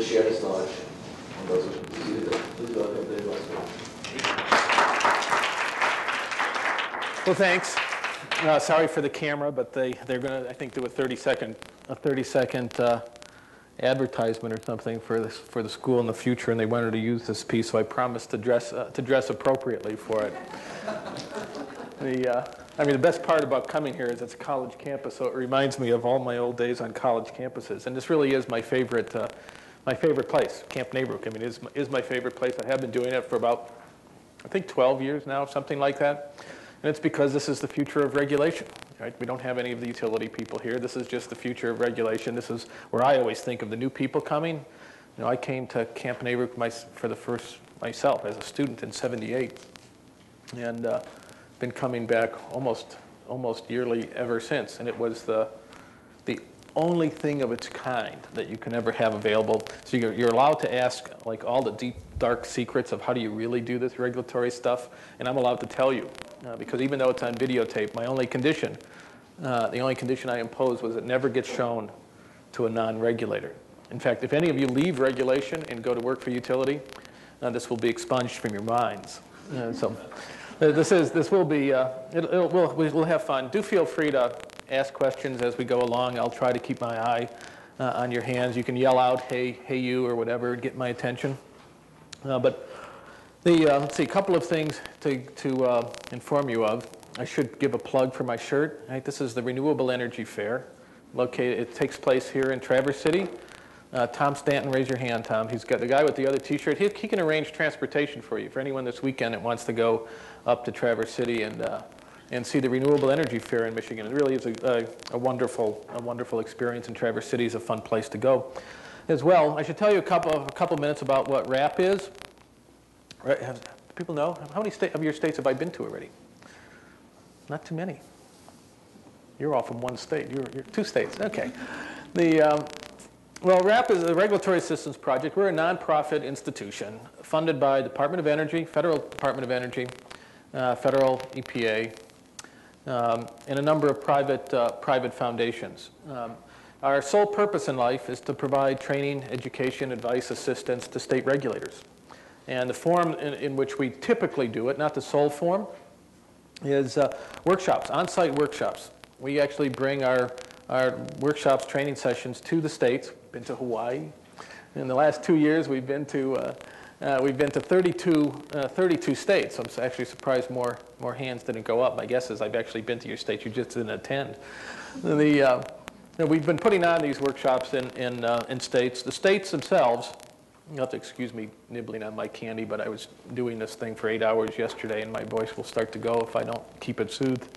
will share his knowledge on those who see the Please welcome David Moskovitz. Well, thanks. Sorry for the camera, but they're going to, I think, do a 30-second advertisement or something for the school in the future, and they wanted to use this piece, so I promised to dress appropriately for it. I mean, the best part about coming here is it's a college campus, so it reminds me of all my old days on college campuses, and this really is my favorite place. Camp NARUC, I mean, is my favorite place. I have been doing it for about, I think, 12 years now, something like that. And it's because this is the future of regulation, right? We don't have any of the utility people here. This is just the future of regulation. This is where I always think of the new people coming. You know, I came to Camp NARUC myself as a student in '78, and been coming back almost yearly ever since. And it was the only thing of its kind that you can ever have available. So you're allowed to ask like all the deep, dark secrets of how do you really do this regulatory stuff, and I'm allowed to tell you. Because even though it's on videotape, the only condition I imposed was it never gets shown to a non-regulator. In fact, if any of you leave regulation and go to work for utility, this will be expunged from your minds. So we'll have fun. Do feel free to ask questions as we go along. I'll try to keep my eye on your hands. You can yell out, hey you, or whatever, and get my attention. Let's see, a couple of things to inform you of. I should give a plug for my shirt. Right? This is the Renewable Energy Fair. It takes place here in Traverse City. Tom Stanton, raise your hand, Tom. He's got the guy with the other T-shirt. He can arrange transportation for you. For anyone this weekend that wants to go up to Traverse City and see the Renewable Energy Fair in Michigan. It really is a wonderful experience, and Traverse City is a fun place to go. As well, I should tell you a couple minutes about what RAP is. Right, do people know? How many of your states have I been to already? Not too many. You're all from one state. You're 2 states. Okay. Well, RAP is a Regulatory Assistance Project. We're a nonprofit institution funded by Department of Energy, Federal Department of Energy, Federal EPA, and a number of private foundations. Our sole purpose in life is to provide training, education, advice, assistance to state regulators. And the form in which we typically do it, not the sole form, is workshops, on-site workshops. We actually bring our workshops, training sessions to the states. Been to Hawaii. In the last 2 years, we've been to 32 states. I'm actually surprised more hands didn't go up. My guess is I've actually been to your state. You just didn't attend. We've been putting on these workshops in states. The states themselves. You'll have to excuse me nibbling on my candy, but I was doing this thing for 8 hours yesterday, and my voice will start to go if I don't keep it soothed.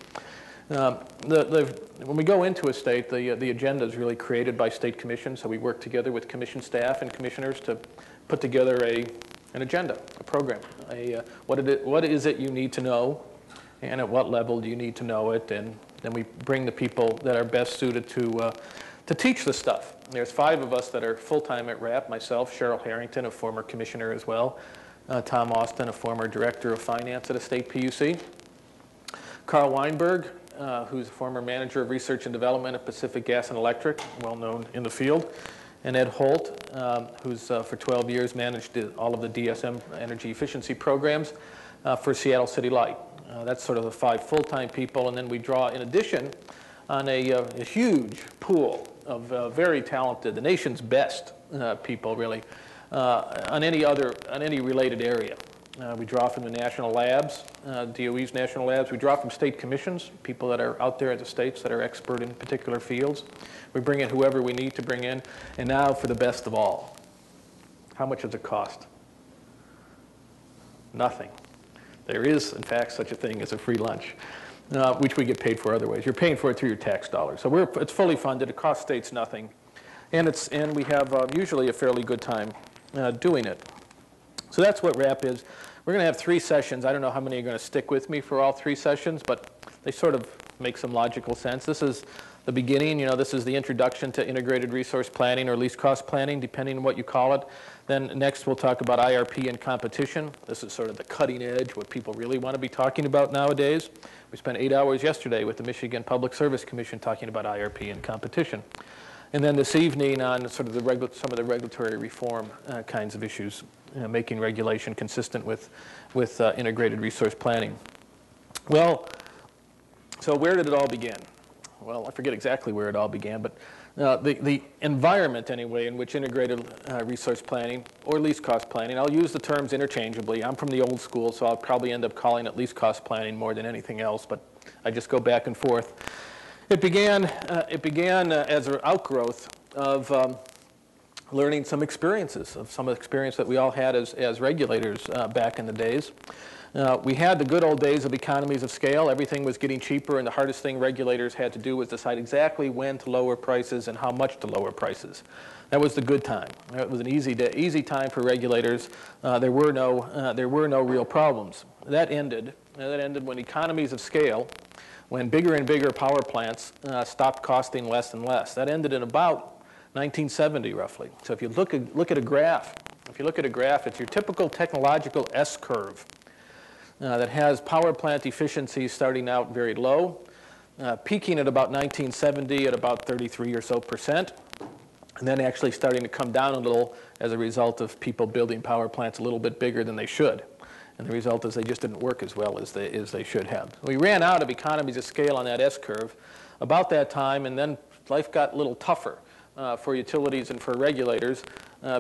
When we go into a state, the agenda is really created by state commissions, so we work together with commission staff and commissioners to put together an agenda, a program. What is it you need to know, and at what level do you need to know it, and then we bring the people that are best suited to teach this stuff. There's 5 of us that are full-time at RAP, myself, Cheryl Harrington, a former commissioner as well, Tom Austin, a former director of finance at a state PUC, Carl Weinberg, who's a former manager of research and development at Pacific Gas and Electric, well known in the field, and Ed Holt, who's for 12 years managed all of the DSM energy efficiency programs for Seattle City Light. That's sort of the 5 full-time people, and then we draw, in addition, on a huge pool of very talented, the nation's best people, really, on any related area. We draw from the national labs, DOE's national labs. We draw from state commissions, people that are out there at the states that are expert in particular fields. We bring in whoever we need to bring in. And now for the best of all, how much does it cost? Nothing. There is, in fact, such a thing as a free lunch. Which we get paid for other ways. You're paying for it through your tax dollars. So it's fully funded. It costs states nothing. And we have usually a fairly good time doing it. So that's what RAP is. We're going to have 3 sessions. I don't know how many are going to stick with me for all 3 sessions, but they sort of make some logical sense. This is the beginning. This is the introduction to integrated resource planning or least cost planning, depending on what you call it. Then next we'll talk about IRP and competition. This is sort of the cutting edge, what people really want to be talking about nowadays. We spent 8 hours yesterday with the Michigan Public Service Commission talking about IRP and competition. And then this evening on sort of some of the regulatory reform kinds of issues, making regulation consistent with integrated resource planning. Well, so where did it all begin? Well, I forget exactly where it all began, but the environment, anyway, in which integrated resource planning or least cost planning, I'll use the terms interchangeably. I'm from the old school, so I'll probably end up calling it least cost planning more than anything else, but I just go back and forth. It began as an outgrowth of learning some experiences, of some experience that we all had as regulators back in the days. We had the good old days of economies of scale. Everything was getting cheaper, and the hardest thing regulators had to do was decide exactly when to lower prices and how much to lower prices. That was the good time. It was an easy time for regulators. There were no real problems. That ended when economies of scale, when bigger and bigger power plants stopped costing less and less. That ended in about 1970, roughly. So if you look at a graph, it's your typical technological S-curve. That has power plant efficiency starting out very low, peaking at about 1970 at about 33% or so, and then actually starting to come down a little as a result of people building power plants a little bit bigger than they should. And the result is they just didn't work as well as they should have. We ran out of economies of scale on that S-curve about that time, and then life got a little tougher for utilities and for regulators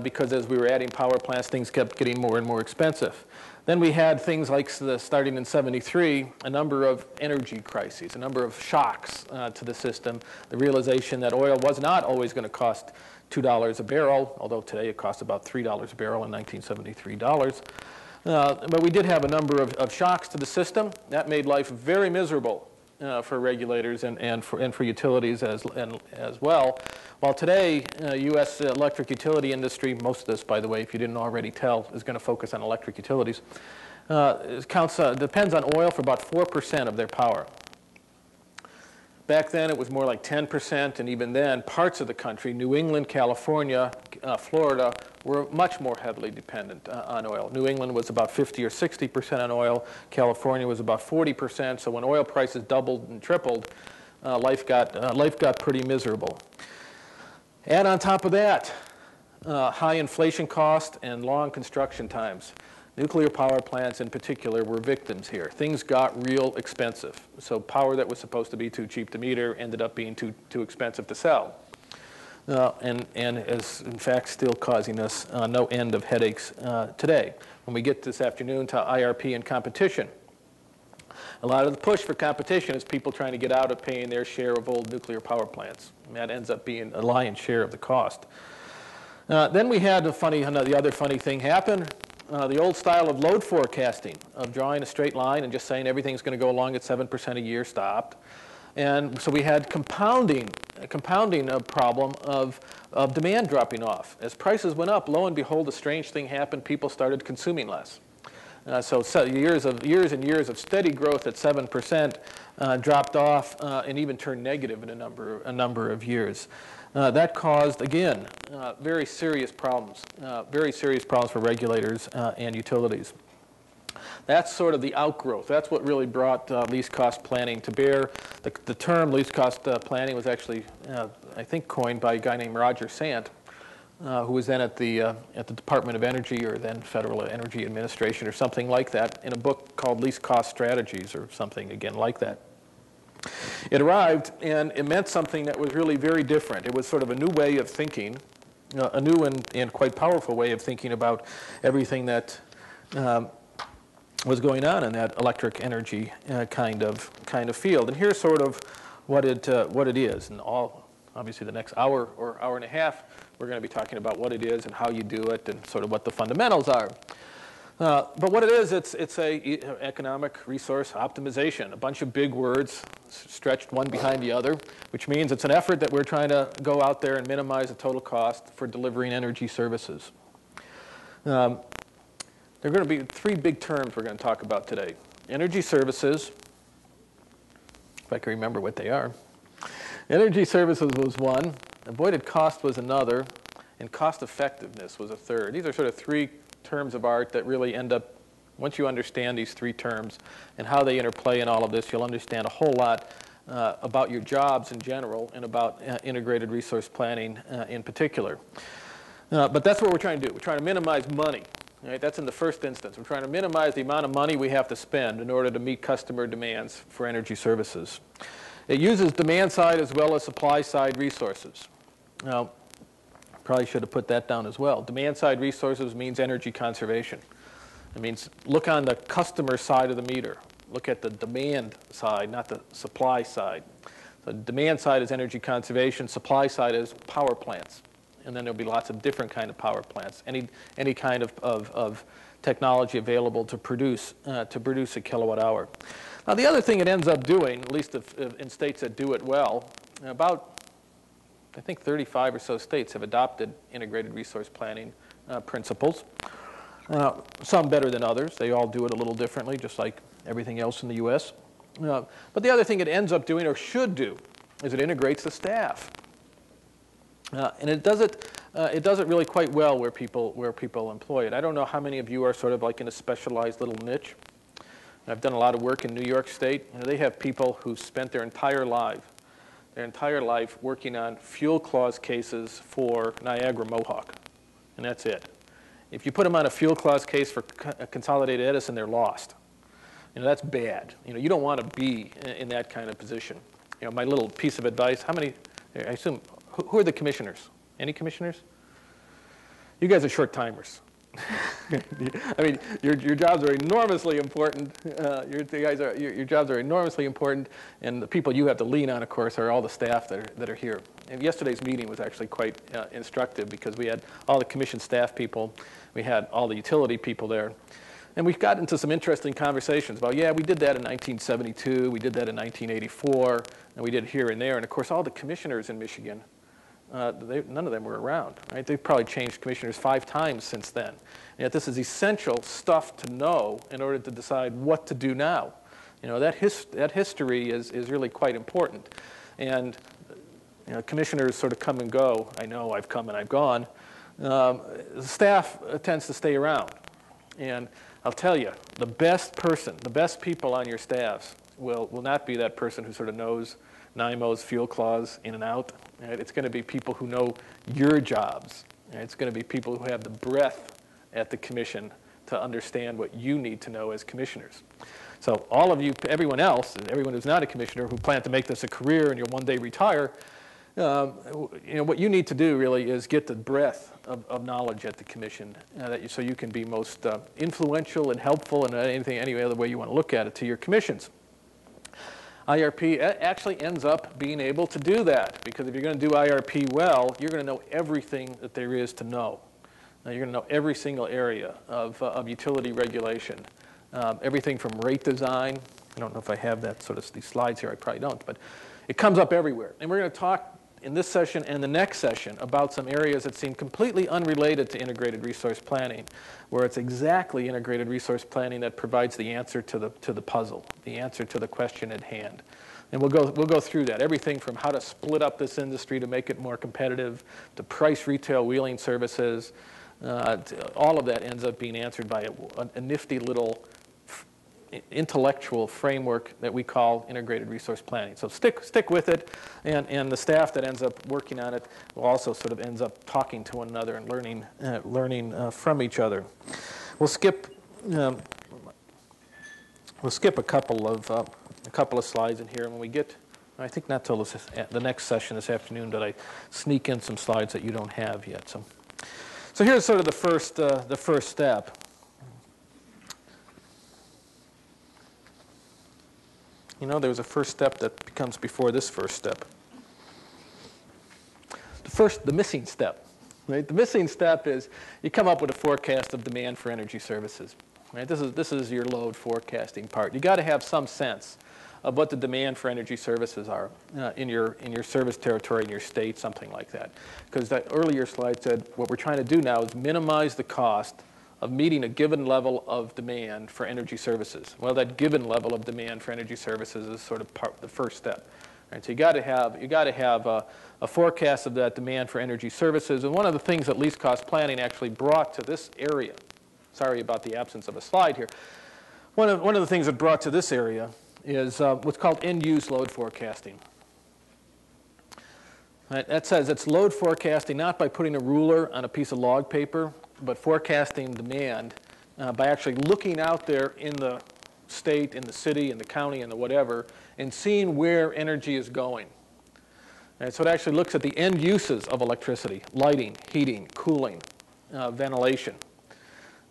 because as we were adding power plants, things kept getting more and more expensive. Then we had things like, starting in '73, a number of energy crises, a number of shocks to the system. The realization that oil was not always going to cost $2 a barrel, although today it costs about $3 a barrel in 1973 dollars. But we did have a number of shocks to the system. That made life very miserable for regulators and for utilities as well. While today, U.S. electric utility industry, most of this, by the way, if you didn't already tell, is going to focus on electric utilities, depends on oil for about 4% of their power. Back then, it was more like 10%, and even then, parts of the country, New England, California, Florida, were much more heavily dependent on oil. New England was about 50 or 60% on oil. California was about 40%. So when oil prices doubled and tripled, life got pretty miserable. And on top of that, high inflation cost and long construction times. Nuclear power plants in particular were victims here. Things got real expensive. So power that was supposed to be too cheap to meter ended up being too expensive to sell. And is in fact still causing us no end of headaches today. When we get this afternoon to IRP and competition, a lot of the push for competition is people trying to get out of paying their share of old nuclear power plants. And that ends up being a lion's share of the cost. Then we had the other funny thing happen. The old style of load forecasting, of drawing a straight line and just saying everything's going to go along at 7% a year, stopped. And so we had a compounding problem of demand dropping off. As prices went up, lo and behold, a strange thing happened. People started consuming less. So years and years of steady growth at 7% dropped off and even turned negative in a number of years. That caused, again, very serious problems for regulators and utilities. That's sort of the outgrowth. That's what really brought least cost planning to bear. The term least cost planning was actually, I think, coined by a guy named Roger Sant, who was then at the Department of Energy, or then Federal Energy Administration or something like that, in a book called Least Cost Strategies or something again like that. It arrived, and it meant something that was really very different. It was sort of a new way of thinking, a new and quite powerful way of thinking about everything that was going on in that electric energy kind of field. And here's sort of what it is. And obviously the next hour or hour and a half, we're going to be talking about what it is and how you do it and sort of what the fundamentals are. But what it is, it's a economic resource optimization, a bunch of big words stretched one behind the other, which means it's an effort that we're trying to go out there and minimize the total cost for delivering energy services. There are going to be three big terms we're going to talk about today. Energy services, if I can remember what they are. Energy services was one, avoided cost was another, and cost effectiveness was a third. These are sort of three terms of art that really end up, once you understand these three terms and how they interplay in all of this, you'll understand a whole lot about your jobs in general and about integrated resource planning in particular. But that's what we're trying to do. We're trying to minimize money. Right? That's in the first instance. We're trying to minimize the amount of money we have to spend in order to meet customer demands for energy services. It uses demand side as well as supply side resources. Now, probably should have put that down as well. Demand side resources means energy conservation. It means look on the customer side of the meter. Look at the demand side, not the supply side. The demand side is energy conservation. Supply side is power plants. And then there'll be lots of different kind of power plants. Any kind of technology available to produce a kilowatt hour. Now the other thing it ends up doing, at least in states that do it well, about I think 35 or so states have adopted integrated resource planning principles. Some better than others. They all do it a little differently, just like everything else in the U.S. But the other thing it ends up doing, or should do, is it integrates the staff. And it does it really quite well where people employ it. I don't know how many of you are sort of like in a specialized little niche. I've done a lot of work in New York State. You know, they have people who spent their entire life working on fuel clause cases for Niagara Mohawk, and that's it. If you put them on a fuel clause case for Consolidated Edison, they're lost. You know, that's bad. You know, you don't want to be in that kind of position. You know, my little piece of advice, how many, I assume, who are the commissioners? Any commissioners? You guys are short timers. I mean, your jobs are enormously important. Your jobs are enormously important, and the people you have to lean on, of course, are all the staff that are here. And yesterday's meeting was actually quite instructive because we had all the commission staff people, we had all the utility people there, and we got into some interesting conversations about, yeah, we did that in 1972, we did that in 1984, and we did here and there, and of course, all the commissioners in Michigan. None of them were around, right? They've probably changed commissioners 5 times since then. And yet this is essential stuff to know in order to decide what to do now. You know, that history is really quite important. And you know, commissioners sort of come and go. I know I've come and I've gone. Staff tends to stay around. And I'll tell you, the best people on your staffs will not be that person who sort of knows NIMO's fuel clause in and out. Right? It's going to be people who know your jobs. Right? It's going to be people who have the breadth at the commission to understand what you need to know as commissioners. So all of you, everyone else, and everyone who's not a commissioner who plan to make this a career and you'll one day retire, you know, what you need to do really is get the breadth of knowledge at the commission so you can be most influential and helpful in any other way you want to look at it to your commissions. IRP actually ends up being able to do that, because if you're going to do IRP well, you're going to know everything that there is to know. You're going to know every single area of utility regulation, everything from rate design. I don't know if I have that sort of these slides here. I probably don't, but it comes up everywhere. And we're going to talk in this session and the next session about some areas that seem completely unrelated to integrated resource planning, where it's exactly integrated resource planning that provides the answer to the puzzle, the answer to the question at hand. And we'll go through that. Everything from how to split up this industry to make it more competitive, to price retail wheeling services, all of that ends up being answered by a nifty little intellectual framework that we call integrated resource planning. So stick with it, and the staff that ends up working on it will also sort of ends up talking to one another and learning from each other. We'll skip a couple of slides in here, and when we get, I think not till the next session this afternoon that I sneak in some slides that you don't have yet. So here's sort of the first step. You know, there's a first step that comes before this first step. The missing step, right? The missing step is you come up with a forecast of demand for energy services, right? This is your load forecasting part. You got to have some sense of what the demand for energy services are in your service territory, in your state, something like that. Because that earlier slide said what we're trying to do now is minimize the cost of meeting a given level of demand for energy services. Well, that given level of demand for energy services is sort of the first step. Right? So you got to have a forecast of that demand for energy services. And one of the things that least cost planning actually brought to this area, sorry about the absence of a slide here. One of the things it brought to this area is what's called end-use load forecasting. Right, that says it's load forecasting not by putting a ruler on a piece of log paper, but forecasting demand by actually looking out there in the state, in the city, in the county, in the whatever, and seeing where energy is going. And so it actually looks at the end uses of electricity: lighting, heating, cooling, ventilation,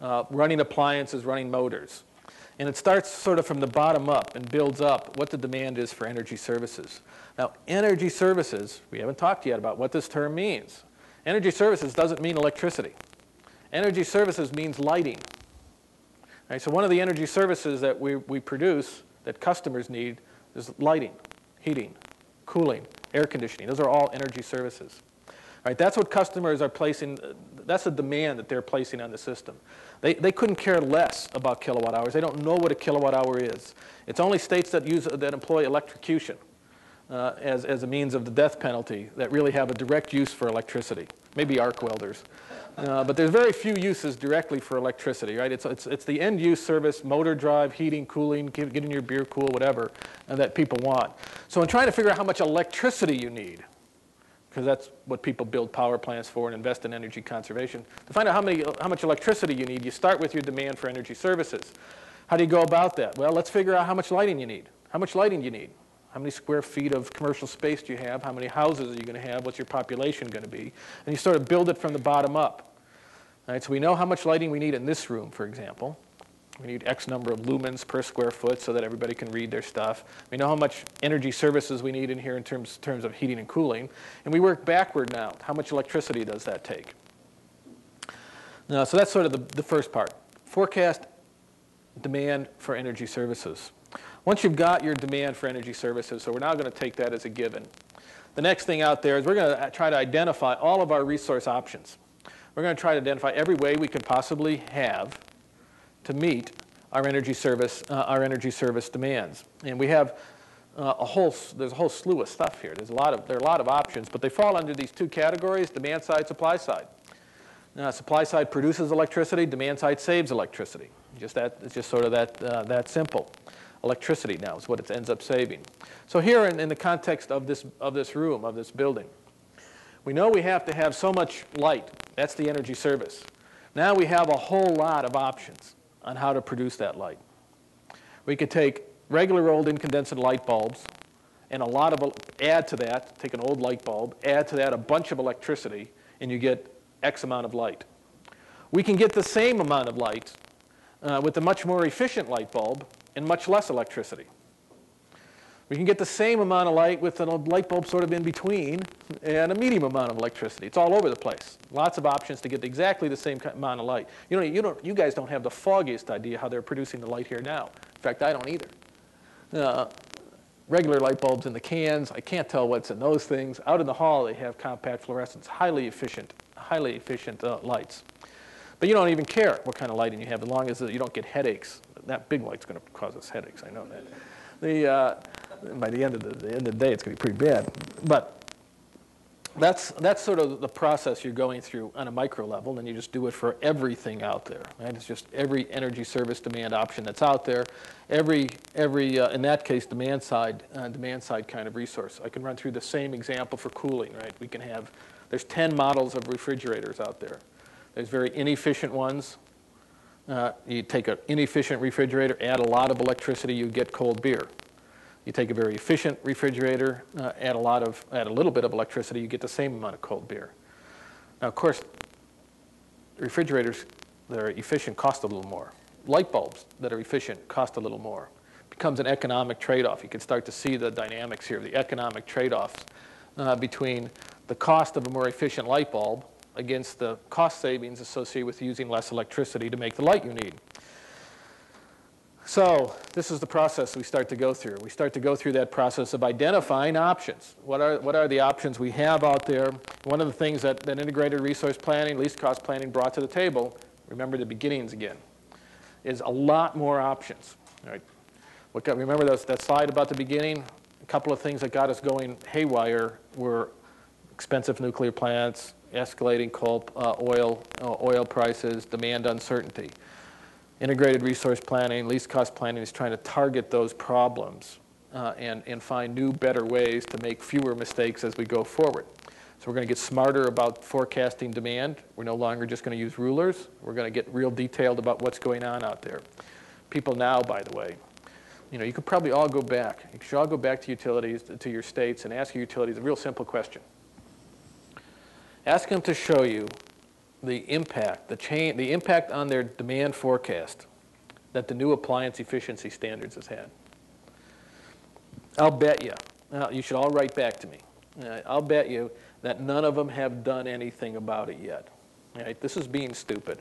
running appliances, running motors. And it starts sort of from the bottom up and builds up what the demand is for energy services. Now, energy services, we haven't talked yet about what this term means. Energy services doesn't mean electricity. Energy services means lighting. Right, so one of the energy services that we produce that customers need is lighting, heating, cooling, air conditioning. Those are all energy services. Right, that's what customers are placing, that's the demand that they're placing on the system. They couldn't care less about kilowatt hours. They don't know what a kilowatt hour is. It's only states that employ electrocution as a means of the death penalty that really have a direct use for electricity. Maybe arc welders. But there's very few uses directly for electricity, right? It's the end-use service, motor drive, heating, cooling, getting your beer cool, whatever, that people want. So in trying to figure out how much electricity you need, because that's what people build power plants for and invest in energy conservation. To find out how much electricity you need, you start with your demand for energy services. How do you go about that? Well, let's figure out how much lighting you need. How much lighting do you need? How many square feet of commercial space do you have? How many houses are you going to have? What's your population going to be? And you sort of build it from the bottom up. All right, so we know how much lighting we need in this room, for example. We need X number of lumens per square foot so that everybody can read their stuff. We know how much energy services we need in here in terms of heating and cooling. And we work backward now. How much electricity does that take? So that's sort of the first part. Forecast demand for energy services. Once you've got your demand for energy services, so we're now going to take that as a given. The next thing out there is we're going to try to identify all of our resource options. We're going to try to identify every way we could possibly have to meet our energy service demands. And we have there's a whole slew of stuff here. There are a lot of options, but they fall under these two categories: demand side, supply side. Supply side produces electricity, demand side saves electricity. It's just sort of that simple. Electricity now is what it ends up saving. So here in the context of this room, of this building, we know we have to have so much light. That's the energy service. Now we have a whole lot of options on how to produce that light. We could take regular old incandescent light bulbs and add to that, take an old light bulb, add to that a bunch of electricity, and you get X amount of light. We can get the same amount of light with a much more efficient light bulb and much less electricity. We can get the same amount of light with a light bulb sort of in between and a medium amount of electricity. It's all over the place. Lots of options to get exactly the same amount of light. You guys don't have the foggiest idea how they're producing the light here now. In fact, I don't either. Regular light bulbs in the cans, I can't tell what's in those things. Out in the hall, they have compact fluorescents, highly efficient lights. But you don't even care what kind of lighting you have as long as you don't get headaches. That big light's going to cause us headaches, I know that. By the end of the day, it's going to be pretty bad. But that's sort of the process you're going through on a micro level, and you just do it for everything out there. Right? It's just every energy service demand option that's out there, every in that case demand side kind of resource. I can run through the same example for cooling. Right? There's 10 models of refrigerators out there. There's very inefficient ones. You take an inefficient refrigerator, add a lot of electricity, you get cold beer. You take a very efficient refrigerator, add a little bit of electricity, you get the same amount of cold beer. Now, of course, refrigerators that are efficient cost a little more. Light bulbs that are efficient cost a little more. It becomes an economic trade-off. You can start to see the dynamics here, the economic trade-offs between the cost of a more efficient light bulb against the cost savings associated with using less electricity to make the light you need. So this is the process we start to go through. We start to go through that process of identifying options. What are the options we have out there? One of the things that integrated resource planning, least cost planning brought to the table, remember the beginnings again, is a lot more options. All right. Remember that slide about the beginning? A couple of things that got us going haywire were expensive nuclear plants, escalating oil prices, demand uncertainty. Integrated resource planning, least cost planning is trying to target those problems and find new, better ways to make fewer mistakes as we go forward. So we're going to get smarter about forecasting demand. We're no longer just going to use rulers. We're going to get real detailed about what's going on out there. People now, by the way, you could probably all go back. You should all go back to utilities, to your states, and ask your utilities a real simple question. Ask them to show you the impact, the impact on their demand forecast that the new appliance efficiency standards has had. I'll bet you, you should all write back to me. I'll bet you that none of them have done anything about it yet. Right? This is being stupid.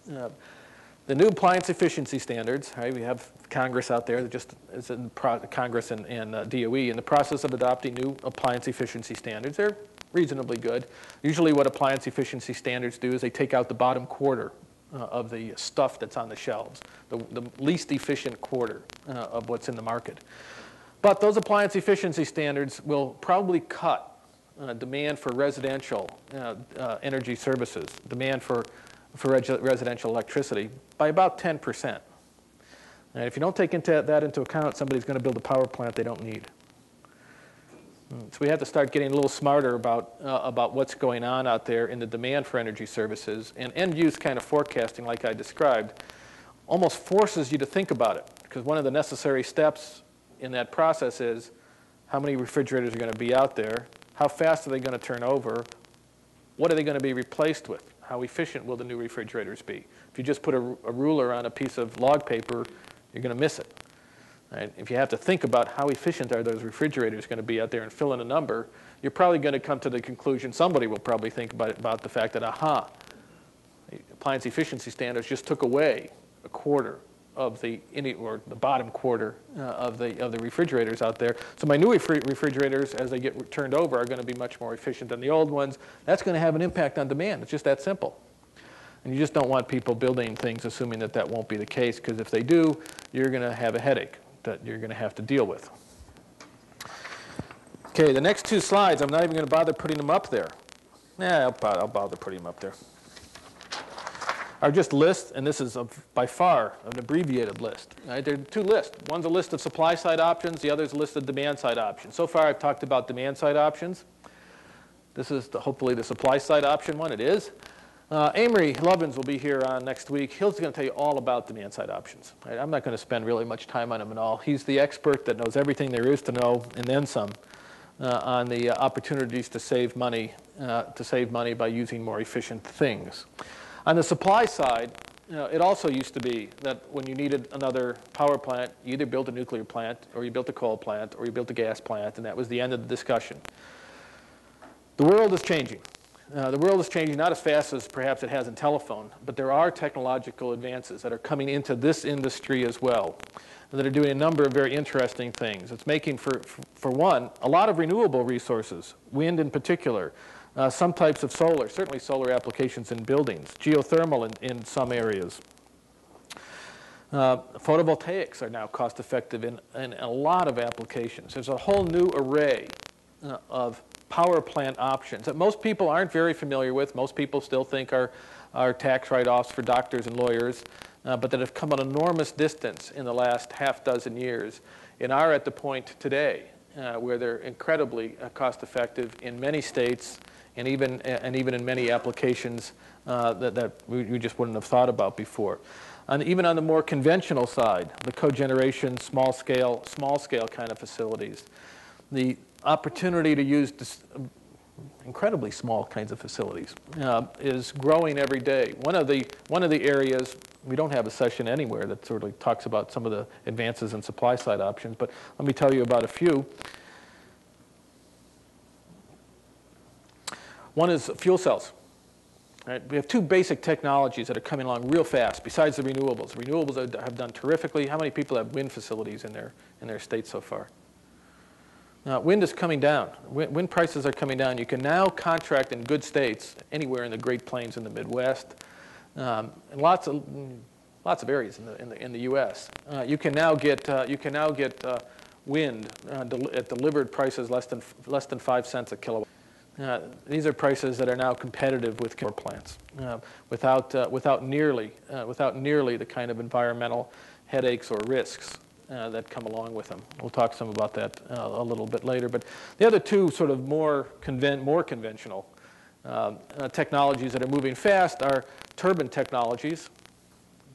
The new appliance efficiency standards, right, we have Congress out there that just is in Congress and DOE in the process of adopting new appliance efficiency standards. They're reasonably good. Usually what appliance efficiency standards do is they take out the bottom quarter of the stuff that's on the shelves, the least efficient quarter of what's in the market. But those appliance efficiency standards will probably cut demand for residential energy services, demand for residential electricity by about 10%. And if you don't take that into account, somebody's going to build a power plant they don't need. So we have to start getting a little smarter about what's going on out there in the demand for energy services. And end-use kind of forecasting, like I described, almost forces you to think about it. Because one of the necessary steps in that process is how many refrigerators are going to be out there, how fast are they going to turn over, what are they going to be replaced with, how efficient will the new refrigerators be. If you just put a ruler on a piece of log paper, you're going to miss it. Right? If you have to think about how efficient are those refrigerators going to be out there and fill in a number, you're probably going to come to the conclusion, somebody will probably think about the fact that, appliance efficiency standards just took away a quarter of the bottom quarter of the refrigerators out there. So my new refrigerators, as they get turned over, are going to be much more efficient than the old ones. That's going to have an impact on demand. It's just that simple. And you just don't want people building things assuming that that won't be the case, because if they do, you're going to have a headache that you're going to have to deal with. Okay, the next two slides, I'm not even going to bother putting them up there. I'll bother putting them up there. Are just lists, and this is by far an abbreviated list. Right? There are two lists. One's a list of supply-side options. The other's a list of demand-side options. So far, I've talked about demand-side options. This is hopefully the supply-side option one. It is. Amory Lovins will be here next week. He's going to tell you all about demand-side options. Right? I'm not going to spend really much time on him at all. He's the expert that knows everything there is to know, and then some, on the opportunities to save money by using more efficient things. On the supply side, it also used to be that when you needed another power plant, you either built a nuclear plant, or you built a coal plant, or you built a gas plant, and that was the end of the discussion. The world is changing. The world is changing not as fast as perhaps it has in telephone, but there are technological advances that are coming into this industry as well, that are doing a number of very interesting things. It's making, for one, a lot of renewable resources, wind in particular, some types of solar, certainly solar applications in buildings, geothermal in some areas. Photovoltaics are now cost-effective in a lot of applications. There's a whole new array of power plant options that most people aren't very familiar with. Most people still think are tax write-offs for doctors and lawyers, but that have come an enormous distance in the last half-dozen years and are at the point today where they're incredibly cost-effective in many states, and even in many applications that we just wouldn't have thought about before. And even on the more conventional side, the cogeneration, small scale kind of facilities, the opportunity to use incredibly small kinds of facilities is growing every day. One of the areas, we don't have a session anywhere that sort of talks about some of the advances in supply side options, but let me tell you about a few. One is fuel cells. Right? We have two basic technologies that are coming along real fast besides the renewables. Renewables have done terrifically. How many people have wind facilities in their states so far? Wind is coming down. Wind prices are coming down. You can now contract in good states anywhere in the Great Plains in the Midwest, and lots of areas in the U.S. You can now get wind at delivered prices less than 5 cents a kilowatt. These are prices that are now competitive with power plants without nearly the kind of environmental headaches or risks that come along with them. We'll talk some about that a little bit later. But the other two sort of more conventional technologies that are moving fast are turbine technologies,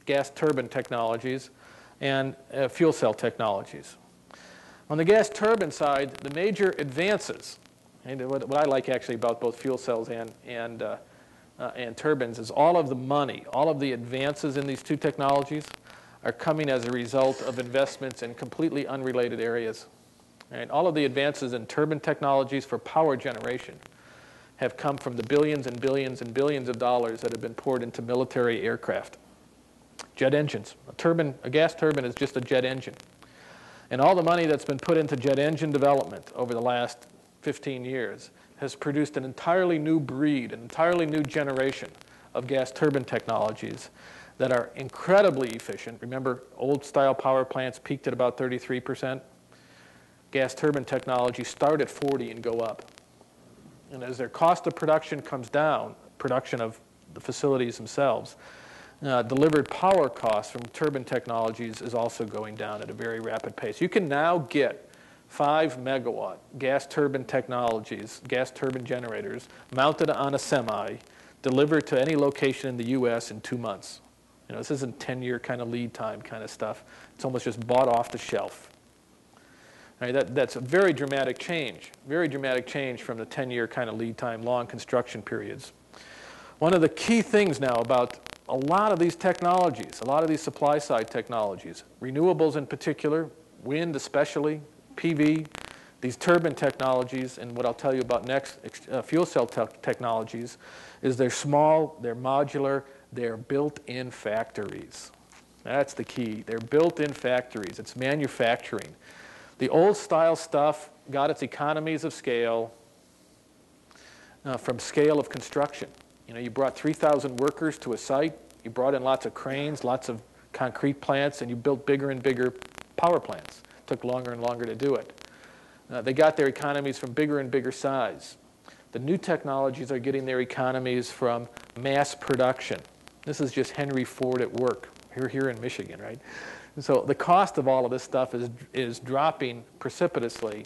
gas turbine technologies, and fuel cell technologies. On the gas turbine side, the major advances, and what I like actually about both fuel cells and turbines is all of the money, all of the advances in these two technologies are coming as a result of investments in completely unrelated areas. And all of the advances in turbine technologies for power generation have come from the billions and billions and billions of dollars that have been poured into military aircraft. Jet engines. A gas turbine is just a jet engine. And all the money that's been put into jet engine development over the last 15 years has produced an entirely new breed, an entirely new generation of gas turbine technologies that are incredibly efficient. Remember, old-style power plants peaked at about 33%. Gas turbine technologies start at 40 and go up. And as their cost of production comes down, production of the facilities themselves, delivered power costs from turbine technologies is also going down at a very rapid pace. You can now get 5 megawatt gas turbine technologies, gas turbine generators, mounted on a semi, delivered to any location in the US in 2 months. This isn't 10-year kind of lead time kind of stuff. It's almost just bought off the shelf. That's a very dramatic change from the 10-year kind of lead time, long construction periods. One of the key things now about a lot of these technologies, a lot of these supply-side technologies, renewables in particular, wind especially, PV, these turbine technologies, and what I'll tell you about next, fuel cell technologies, is they're small, they're modular, they're built in factories. That's the key. They're built in factories. It's manufacturing. The old-style stuff got its economies of scale from scale of construction. You brought 3,000 workers to a site, you brought in lots of cranes, lots of concrete plants, and you built bigger and bigger power plants. It took longer and longer to do it. They got their economies from bigger and bigger size. The new technologies are getting their economies from mass production. This is just Henry Ford at work, here in Michigan, right? And so the cost of all of this stuff is dropping precipitously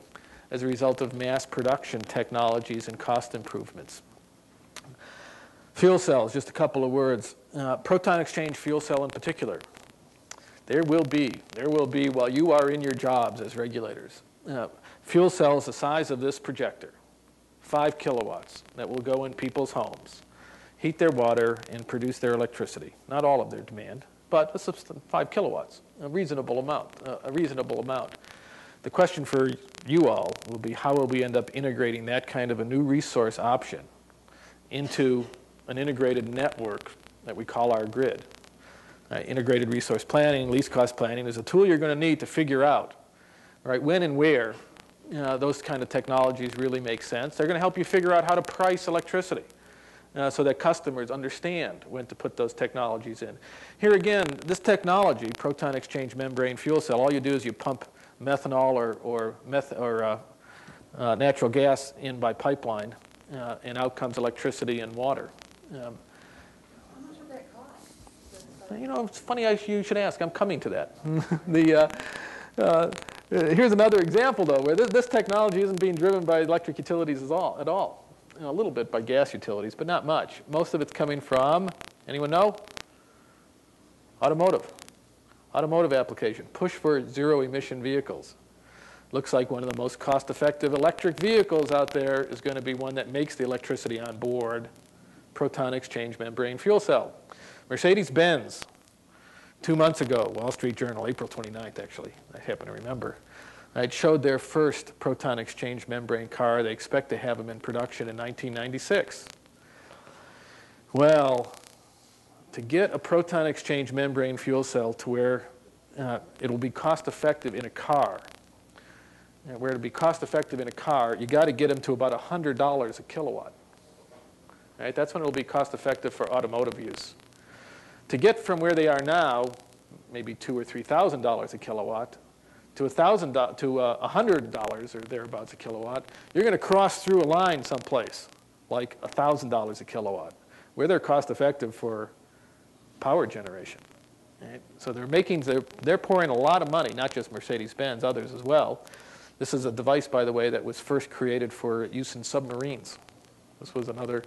as a result of mass production technologies and cost improvements. Fuel cells, just a couple of words. Proton exchange fuel cell in particular. There will be, while you are in your jobs as regulators, fuel cells the size of this projector, 5 kilowatts, that will go in people's homes, heat their water, and produce their electricity. Not all of their demand, but 5 kilowatts, a reasonable amount. The question for you all will be, how will we end up integrating that kind of a new resource option into an integrated network that we call our grid? Integrated resource planning, least cost planning is a tool you're going to need to figure out, right, when and where those kind of technologies really make sense. They're going to help you figure out how to price electricity so that customers understand when to put those technologies in. Here again, this technology, proton exchange membrane fuel cell, all you do is you pump methanol or natural gas in by pipeline, and out comes electricity and water. How much would that cost? It's funny you should ask. I'm coming to that. Here's another example, though, where this technology isn't being driven by electric utilities at all. A little bit by gas utilities, but not much. Most of it's coming from, anyone know? Automotive application. Push for zero-emission vehicles. Looks like one of the most cost-effective electric vehicles out there is going to be one that makes the electricity on board. Proton exchange membrane fuel cell. Mercedes-Benz, 2 months ago, Wall Street Journal, April 29th, actually, I happen to remember, it showed their first proton exchange membrane car. They expect to have them in production in 1996. Well, to get a proton exchange membrane fuel cell to where it'll be cost-effective in a car, you got to get them to about $100 a kilowatt. Right? That's when it'll be cost-effective for automotive use. To get from where they are now, maybe $2,000 or $3,000 a kilowatt, to $100 or thereabouts a kilowatt, you're going to cross through a line someplace like $1,000 a kilowatt, where they're cost effective for power generation. Right? So they're pouring a lot of money, not just Mercedes-Benz, others as well. This is a device, by the way, that was first created for use in submarines. This was another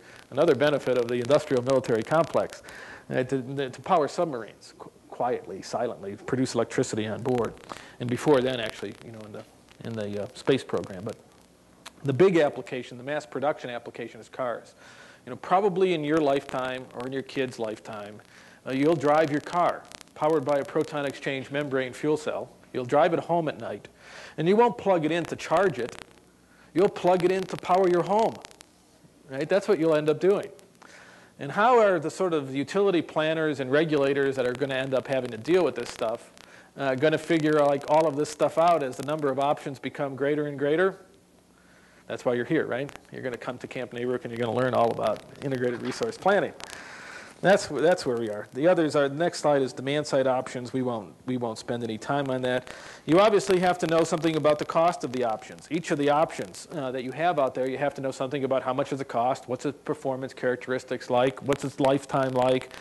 benefit of the industrial military complex, to power submarines quietly, silently, produce electricity on board. And before then, actually, in the space program. But the big application, the mass production application, is cars. Probably in your lifetime or in your kid's lifetime, you'll drive your car powered by a proton exchange membrane fuel cell. You'll drive it home at night, and you won't plug it in to charge it. You'll plug it in to power your home. Right? That's what you'll end up doing. And how are the sort of utility planners and regulators that are going to end up having to deal with this stuff going to figure all of this stuff out as the number of options become greater and greater? That's why you're here, right? You're going to come to Camp NARUC and you're going to learn all about integrated resource planning. That's where we are. The others are, the next slide is demand side options. We won't spend any time on that. You obviously have to know something about the cost of the options. Each of the options that you have out there, you have to know something about how much does it cost, what's its performance characteristics like, what's its lifetime like.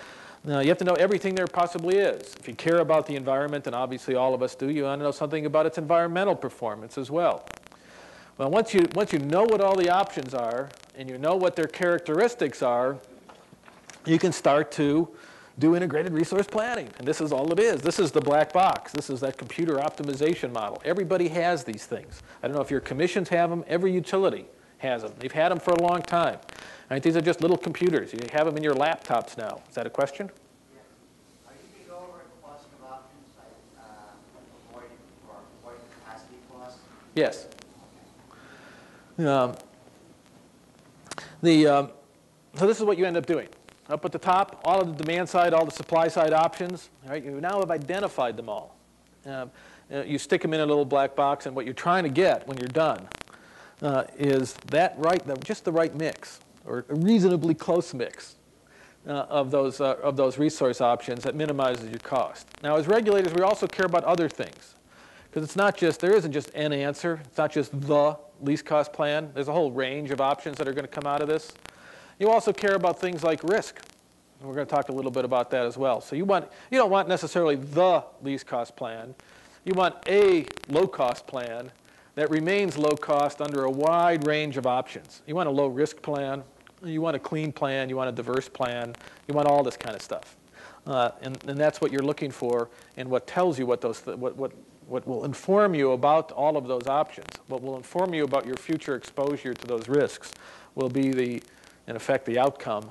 You have to know everything there possibly is. If you care about the environment, and obviously all of us do, you want to know something about its environmental performance as well. Well, once you know what all the options are, and you know what their characteristics are, you can start to do integrated resource planning. And this is all it is. This is the black box. This is that computer optimization model. Everybody has these things. I don't know if your commissions have them. Every utility has them. They've had them for a long time. Right? These are just little computers. You have them in your laptops now. Is that a question? Yes. Are you going to go over the cost of options, like avoiding capacity costs? Yes. So this is what you end up doing. Up at the top, all of the demand side, all the supply side options. Right? You now have identified them all. You stick them in a little black box, and what you're trying to get when you're done is just the right mix, or a reasonably close mix of those resource options that minimizes your cost. Now, as regulators, we also care about other things, because there isn't just an answer. It's not just the least cost plan. There's a whole range of options that are going to come out of this. You also care about things like risk. And we're going to talk a little bit about that as well. So you don't want necessarily the least cost plan. You want a low cost plan that remains low cost under a wide range of options. You want a low risk plan. You want a clean plan. You want a diverse plan. You want all this kind of stuff. And that's what you're looking for, and what tells you what will inform you about all of those options. What will inform you about your future exposure to those risks will be in effect, the outcome,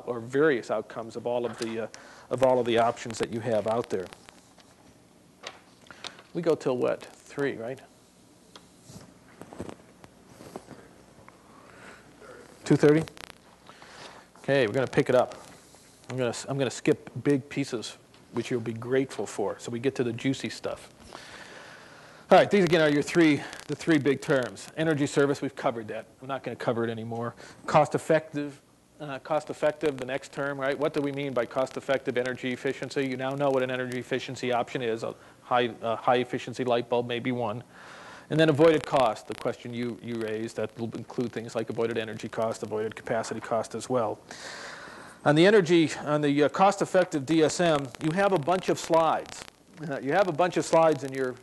or various outcomes of all of the options that you have out there. We go till what? 3, right? 2:30. Okay, we're going to pick it up. I'm going to skip big pieces, which you'll be grateful for, so we get to the juicy stuff. All right, these again are the three big terms. Energy service, we've covered that. I'm not going to cover it anymore. Cost effective, the next term, right? What do we mean by cost effective energy efficiency? You now know what an energy efficiency option is. A high efficiency light bulb may be one. And then avoided cost, the question you raised, that will include things like avoided energy cost, avoided capacity cost as well. On the cost effective DSM, you have a bunch of slides. You have a bunch of slides in your.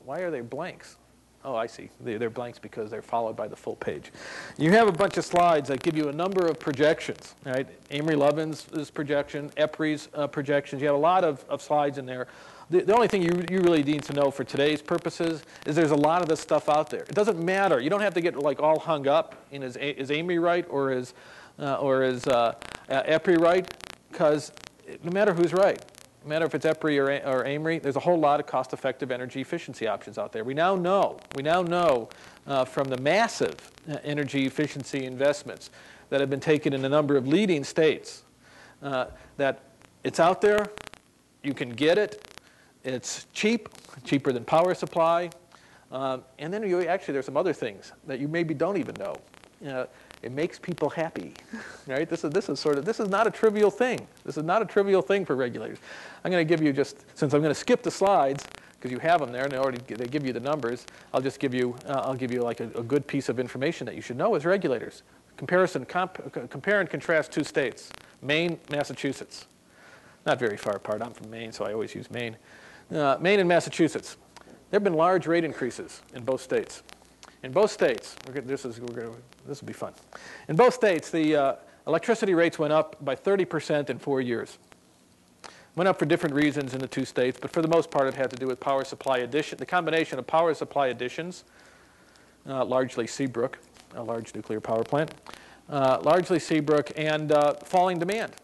Why are they blanks? Oh, I see. They're blanks because they're followed by the full page. You have a bunch of slides that give you a number of projections, right? Amory-Lovin's projection, EPRI's projections. You have a lot of slides in there. The only thing you really need to know for today's purposes is there's a lot of this stuff out there. It doesn't matter. You don't have to get all hung up in is Amory right or is EPRI right, because no matter who's right. No matter if it's EPRI or Amory, there's a whole lot of cost-effective energy efficiency options out there. We now know from the massive energy efficiency investments that have been taken in a number of leading states that it's out there, you can get it, it's cheaper than power supply, and then there's some other things that you maybe don't even know. It makes people happy, right? This is not a trivial thing. This is not a trivial thing for regulators. I'm going to give you since I'm going to skip the slides, because you have them there, and they give you the numbers. I'll just give you like a good piece of information that you should know as regulators. Compare and contrast two states, Maine, Massachusetts. Not very far apart. I'm from Maine, so I always use Maine. Maine and Massachusetts. There have been large rate increases in both states. In both states, this will be fun. In both states, the electricity rates went up by 30% in 4 years. Went up for different reasons in the two states, but for the most part, it had to do with power supply addition. The combination of power supply additions, largely Seabrook, a large nuclear power plant, largely Seabrook, and falling demand.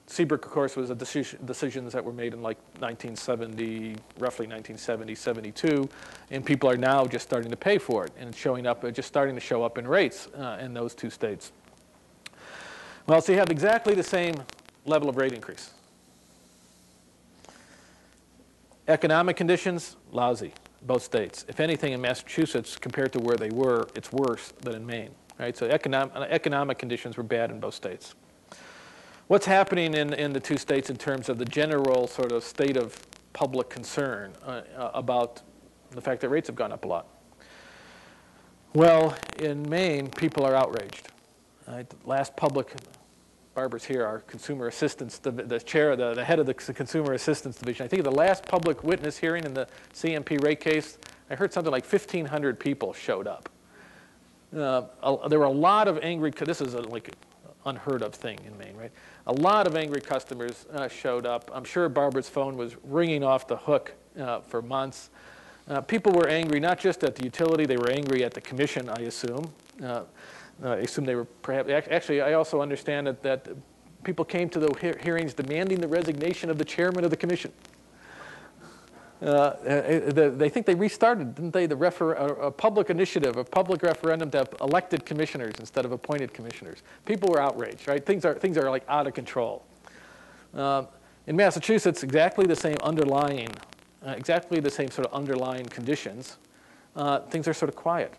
Seabrook, of course, was decisions that were made in like 1970, roughly 1970, 72, and people are now just starting to pay for it, and it's showing up, just starting to show up in rates in those two states. Well, so you have exactly the same level of rate increase. Economic conditions, lousy, both states. If anything, in Massachusetts, compared to where they were, it's worse than in Maine. Right? So economic conditions were bad in both states. What's happening in the two states in terms of the general sort of state of public concern about the fact that rates have gone up a lot? Well, in Maine, people are outraged. Right? Last public, Barbara's here, our consumer assistance, the chair, the head of the consumer assistance division. I think the last public witness hearing in the CMP rate case, I heard something like 1,500 people showed up. There were a lot of angry, this is like an unheard of thing in Maine, right? A lot of angry customers showed up. I'm sure Barbara's phone was ringing off the hook for months. People were angry, not just at the utility, they were angry at the commission, I assume. I assume they were perhaps, actually I also understand that people came to the hearings demanding the resignation of the chairman of the commission. They think they restarted, didn't they, a public initiative, a public referendum to have elected commissioners instead of appointed commissioners. People were outraged, right? Things are like out of control. In Massachusetts, exactly the same sort of underlying conditions. Things are sort of quiet.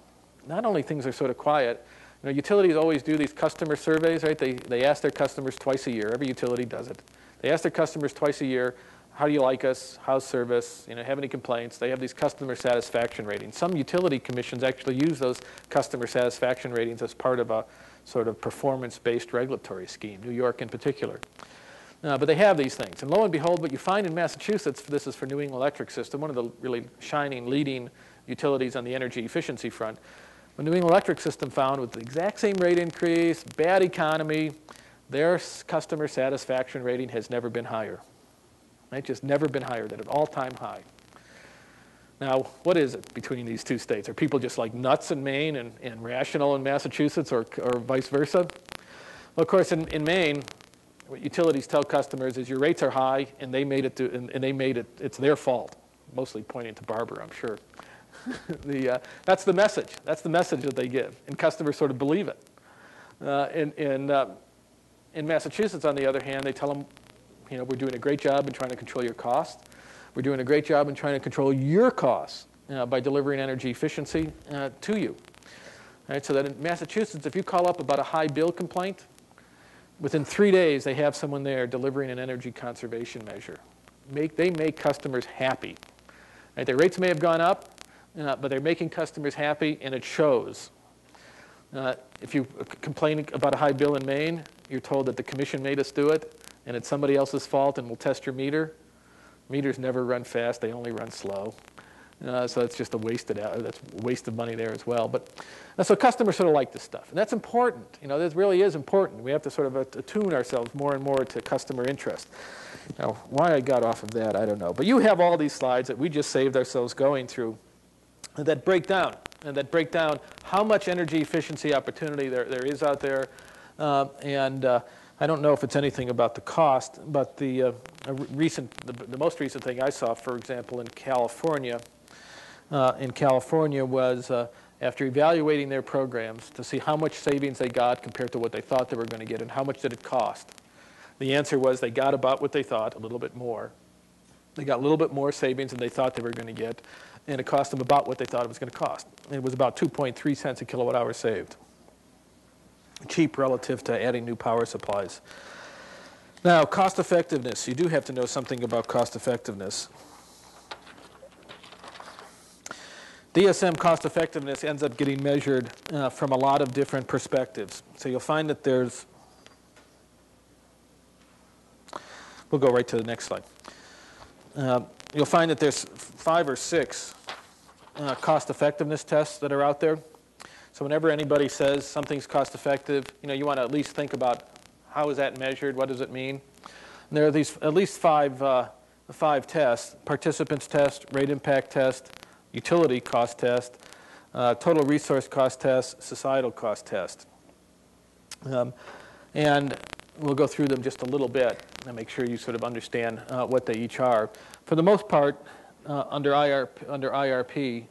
Not only things are sort of quiet, utilities always do these customer surveys, right? They ask their customers twice a year. Every utility does it. They ask their customers twice a year, how do you like us? How's service? Have any complaints? They have these customer satisfaction ratings. Some utility commissions actually use those customer satisfaction ratings as part of a sort of performance-based regulatory scheme, New York in particular. But they have these things. And lo and behold, what you find in Massachusetts, this is for New England Electric System, one of the really shining, leading utilities on the energy efficiency front. What New England Electric System found with the exact same rate increase, bad economy, their customer satisfaction rating has never been higher. Right? Just never been higher, at an all-time high. Now, what is it between these two states? Are people just like nuts in Maine and rational in Massachusetts, or vice versa? Well, of course, in Maine, what utilities tell customers is your rates are high, and it's their fault. Mostly pointing to Barbara, I'm sure. That's the message. That's the message that they give, and customers sort of believe it. In Massachusetts, on the other hand, they tell them, we're doing a great job in trying to control your costs. We're doing a great job in trying to control your costs by delivering energy efficiency to you. Right, so that in Massachusetts, if you call up about a high bill complaint, within 3 days they have someone there delivering an energy conservation measure. They make customers happy. Right, their rates may have gone up, but they're making customers happy, and it shows. If you complain about a high bill in Maine, you're told that the commission made us do it, and it's somebody else's fault, and we'll test your meter. Meters never run fast; they only run slow. So it's just that's a waste of money there as well. But so customers sort of like this stuff, and that's important. This really is important. We have to sort of attune ourselves more and more to customer interest. Now, why I got off of that, I don't know. But you have all these slides that we just saved ourselves going through that break down how much energy efficiency opportunity there is out there, I don't know if it's anything about the cost, but the most recent thing I saw, for example, in California was after evaluating their programs to see how much savings they got compared to what they thought they were going to get and how much did it cost. The answer was they got about what they thought, a little bit more. They got a little bit more savings than they thought they were going to get, and it cost them about what they thought it was going to cost. It was about 2.3 cents a kilowatt hour saved. Cheap relative to adding new power supplies. Now, cost effectiveness. You do have to know something about cost effectiveness. DSM cost effectiveness ends up getting measured from a lot of different perspectives. So you'll find that there's, we'll go right to the next slide. You'll find that there's 5 or 6 cost effectiveness tests that are out there. So whenever anybody says something's cost effective, you want to at least think about how is that measured, what does it mean? And there are these at least 5 tests: participants test, rate impact test, utility cost test, total resource cost test, societal cost test. And we'll go through them just a little bit and make sure you sort of understand what they each are. For the most part, under IRP,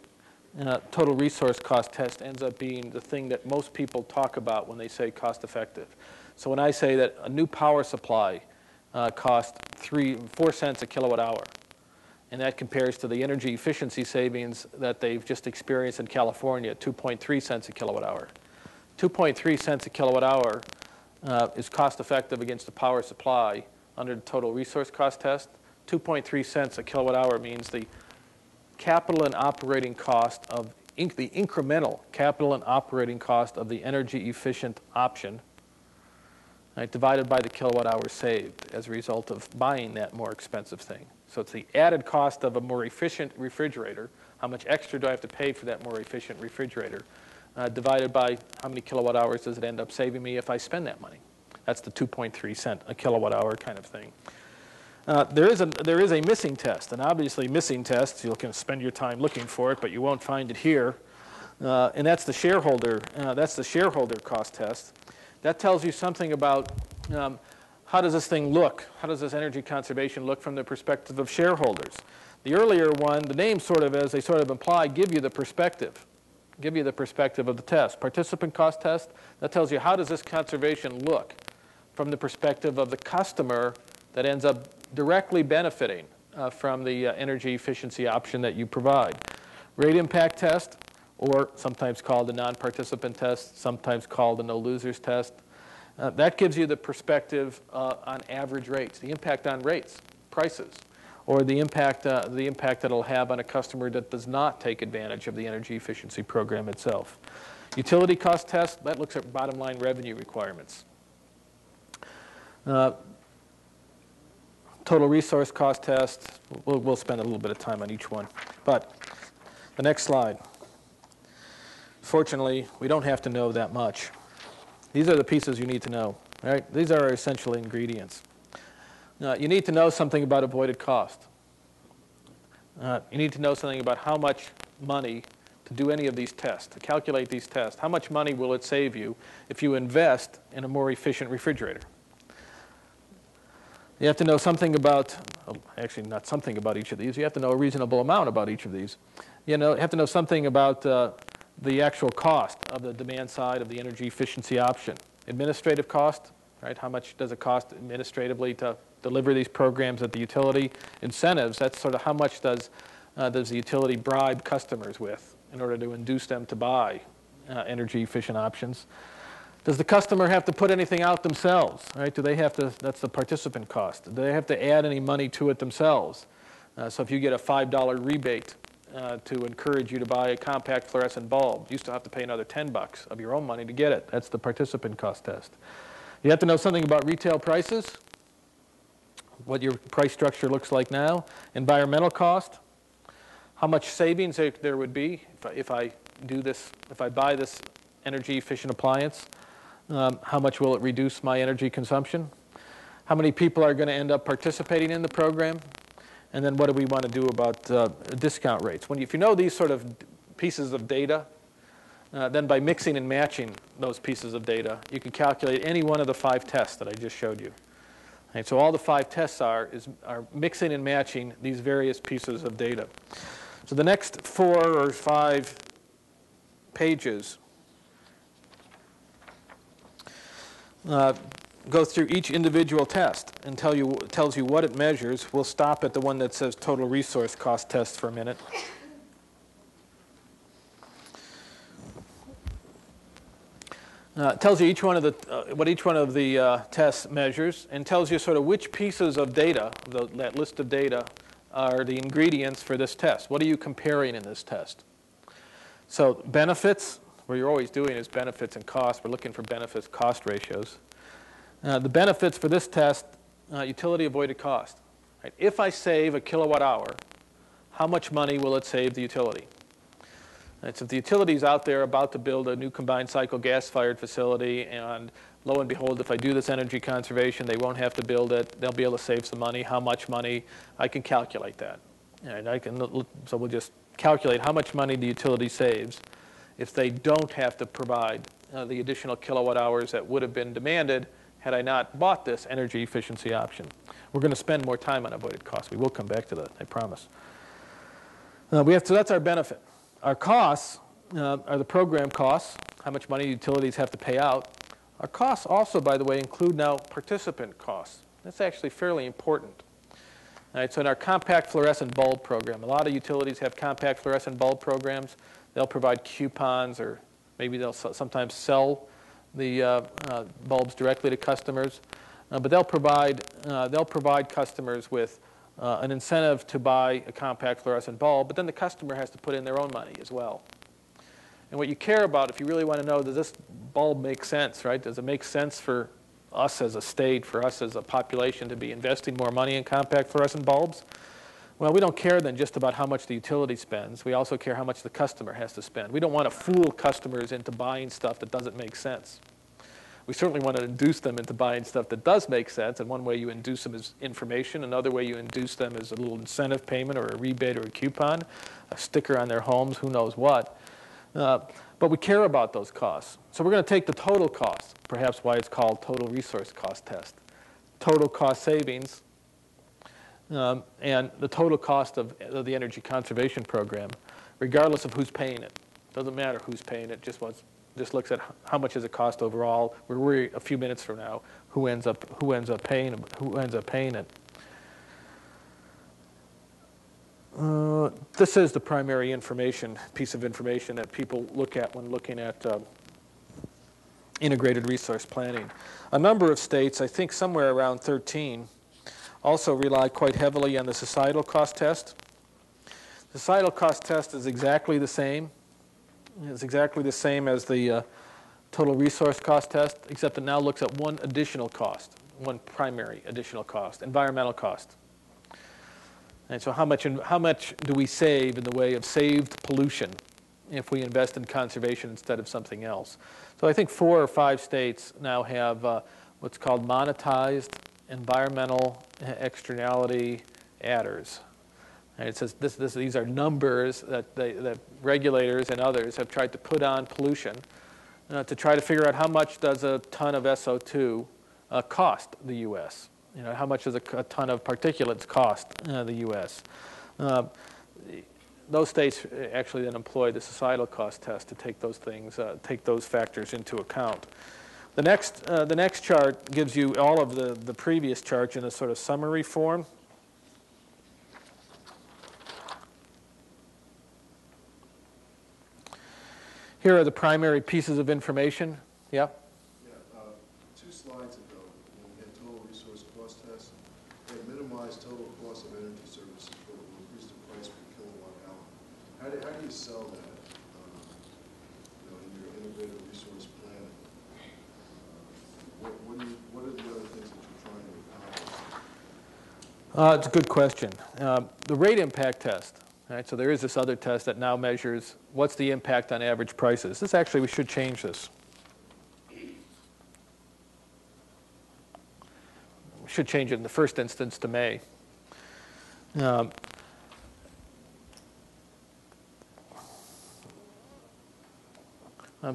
total resource cost test ends up being the thing that most people talk about when they say cost effective. So when I say that a new power supply costs 4 cents a kilowatt hour, and that compares to the energy efficiency savings that they've just experienced in California, 2.3 cents a kilowatt hour. 2.3 cents a kilowatt hour is cost effective against the power supply under the total resource cost test. 2.3 cents a kilowatt hour means the capital and operating cost of the incremental capital and operating cost of the energy efficient option, right, divided by the kilowatt hours saved as a result of buying that more expensive thing. So it's the added cost of a more efficient refrigerator. How much extra do I have to pay for that more efficient refrigerator? Divided by how many kilowatt hours does it end up saving me if I spend that money? That's the 2.3 cent a kilowatt hour kind of thing. There is a missing test, and obviously missing tests, you can spend your time looking for it, but you won't find it here. And that's the shareholder cost test. That tells you something about how does this thing look? How does this energy conservation look from the perspective of shareholders? The earlier one, the name sort of, as they sort of imply, give you the perspective of the test. Participant cost test, that tells you how does this conservation look from the perspective of the customer that ends up directly benefiting from the energy efficiency option that you provide. Rate impact test, or sometimes called a non-participant test, sometimes called a no-losers test. That gives you the perspective on average rates, the impact on rates, prices, or the impact that it'll have on a customer that does not take advantage of the energy efficiency program itself. Utility cost test, that looks at bottom line revenue requirements. Total resource cost test, we'll spend a little bit of time on each one. But the next slide. Fortunately, we don't have to know that much. These are the pieces you need to know. Right? These are our essential ingredients. You need to know something about avoided cost. You need to know something about how much money to do any of these tests, to calculate these tests. How much money will it save you if you invest in a more efficient refrigerator? You have to know something about, actually not something about each of these. You have to know a reasonable amount about each of these. You have to know something about the actual cost of the demand side of the energy efficiency option. Administrative cost, right? How much does it cost administratively to deliver these programs at the utility? Incentives, that's sort of how much does the utility bribe customers with in order to induce them to buy energy efficient options. Does the customer have to put anything out themselves, right? Do they have to, that's the participant cost. Do they have to add any money to it themselves? So if you get a $5 rebate to encourage you to buy a compact fluorescent bulb, you still have to pay another $10 of your own money to get it. That's the participant cost test. You have to know something about retail prices, what your price structure looks like now. Environmental cost, how much savings there would be if I do this, if I buy this energy efficient appliance. How much will it reduce my energy consumption? How many people are going to end up participating in the program? And then what do we want to do about discount rates? If you know these sort of pieces of data, then by mixing and matching those pieces of data, you can calculate any one of the 5 tests that I just showed you. And so all the 5 tests are mixing and matching these various pieces of data. So the next 4 or 5 pages go through each individual test and tells you what it measures. We'll stop at the one that says total resource cost test for a minute. It tells you each one of what each one of the tests measures, and tells you sort of which pieces of data, that list of data, are the ingredients for this test. What are you comparing in this test? So benefits, what you're always doing is benefits and costs. We're looking for benefits cost ratios. The benefits for this test, utility avoided cost. Right? If I save a kilowatt hour, how much money will it save the utility? And so if the utility's out there about to build a new combined cycle gas-fired facility, and lo and behold, if I do this energy conservation, they won't have to build it. They'll be able to save some money. How much money? I can calculate that. And so we'll just calculate how much money the utility saves if they don't have to provide the additional kilowatt hours that would have been demanded had I not bought this energy efficiency option. We're going to spend more time on avoided costs. We will come back to that, I promise. So that's our benefit. Our costs are the program costs, how much money utilities have to pay out. Our costs also, by the way, include now participant costs. That's actually fairly important. All right, so in our compact fluorescent bulb program, a lot of utilities have compact fluorescent bulb programs. They'll provide coupons, or maybe they'll sometimes sell the bulbs directly to customers. But they'll provide customers with an incentive to buy a compact fluorescent bulb, but then the customer has to put in their own money as well. And what you care about, if you really want to know, does this bulb make sense, right? Does it make sense for us as a state, for us as a population to be investing more money in compact fluorescent bulbs? Well, we don't care then just about how much the utility spends. We also care how much the customer has to spend. We don't want to fool customers into buying stuff that doesn't make sense. We certainly want to induce them into buying stuff that does make sense, and one way you induce them is information. Another way you induce them is a little incentive payment or a rebate or a coupon, a sticker on their homes, who knows what. But we care about those costs. So we're going to take the total cost, perhaps why it's called total resource cost test. Total cost savings and the total cost of the energy conservation program, regardless of who's paying it. Doesn't matter who's paying it, just looks at how much does it cost overall. We're worried a few minutes from now who ends up paying it. This is the primary piece of information that people look at when looking at integrated resource planning. A number of states, I think somewhere around 13, also rely quite heavily on the societal cost test. The societal cost test is exactly the same. It's exactly the same as the total resource cost test, except it now looks at one additional cost, one primary additional cost, environmental cost. And so how much do we save in the way of saved pollution if we invest in conservation instead of something else? So I think 4 or 5 states now have what's called monetized environmental externality adders. And it says these are numbers that regulators and others have tried to put on pollution to try to figure out how much does a ton of SO2 cost the U.S. How much does a ton of particulates cost the U.S.? Those states actually then employ the societal cost test to take those factors into account. The next chart gives you all of the previous charts in a sort of summary form. Here are the primary pieces of information. Yeah? Yeah, 2 slides ago, when we had total resource cost test, they minimized total cost of energy services, but will increase the price per kilowatt hour. How do you sell that in your integrated resource planning? What are the other things that you're trying to accomplish? It's a good question. The rate impact test. Right, so there is this other test that now measures what's the impact on average prices. We should change this. We should change it in the first instance to May. I'm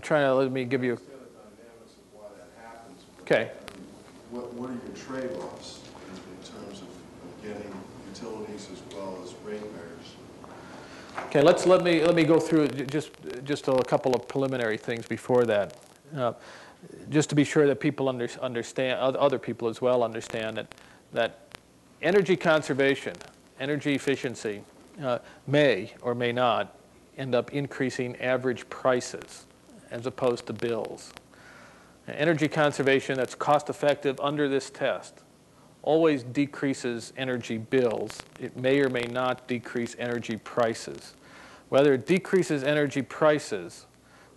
trying to, let me give you. Dynamics of why that happens. Okay. What are your trade-offs in terms of getting utilities as well as ratepayers? Okay, let me go through just a couple of preliminary things before that, just to be sure that people understand, other people as well understand that energy conservation, energy efficiency may or may not end up increasing average prices as opposed to bills. Energy conservation that's cost effective under this test always decreases energy bills. It may or may not decrease energy prices. Whether it decreases energy prices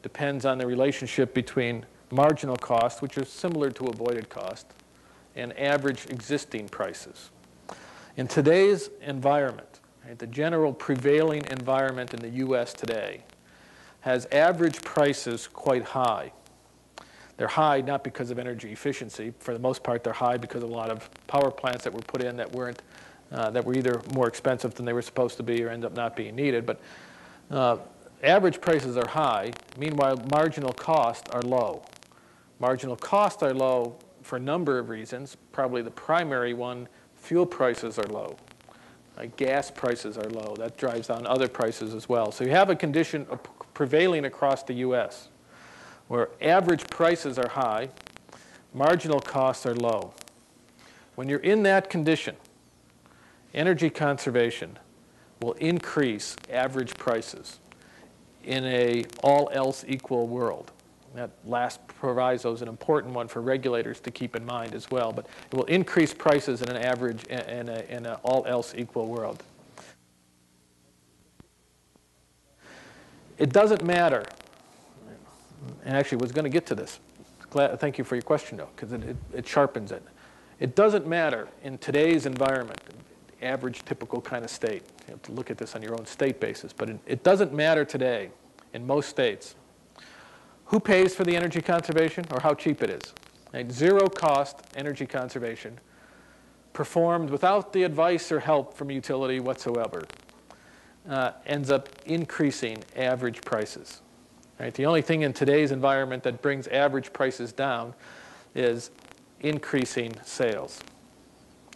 depends on the relationship between marginal cost, which is similar to avoided cost, and average existing prices. In today's environment, right, the general prevailing environment in the US today has average prices quite high. They're high not because of energy efficiency. For the most part, they're high because of a lot of power plants that were put in that were either more expensive than they were supposed to be or end up not being needed. But average prices are high. Meanwhile, marginal costs are low. Marginal costs are low for a number of reasons. Probably the primary one, fuel prices are low. Gas prices are low. That drives down other prices as well. So you have a condition prevailing across the US where average prices are high, marginal costs are low. When you're in that condition, energy conservation will increase average prices in a all else equal world. That last proviso is an important one for regulators to keep in mind as well, but it will increase prices in an average in an all else equal world. It doesn't matter, and actually was going to get to this. Thank you for your question though, because it sharpens it. It doesn't matter in today's environment, average typical kind of state. You have to look at this on your own state basis, but it doesn't matter today in most states who pays for the energy conservation or how cheap it is. Right? Zero cost energy conservation performed without the advice or help from a utility whatsoever ends up increasing average prices. Right? The only thing in today's environment that brings average prices down is increasing sales.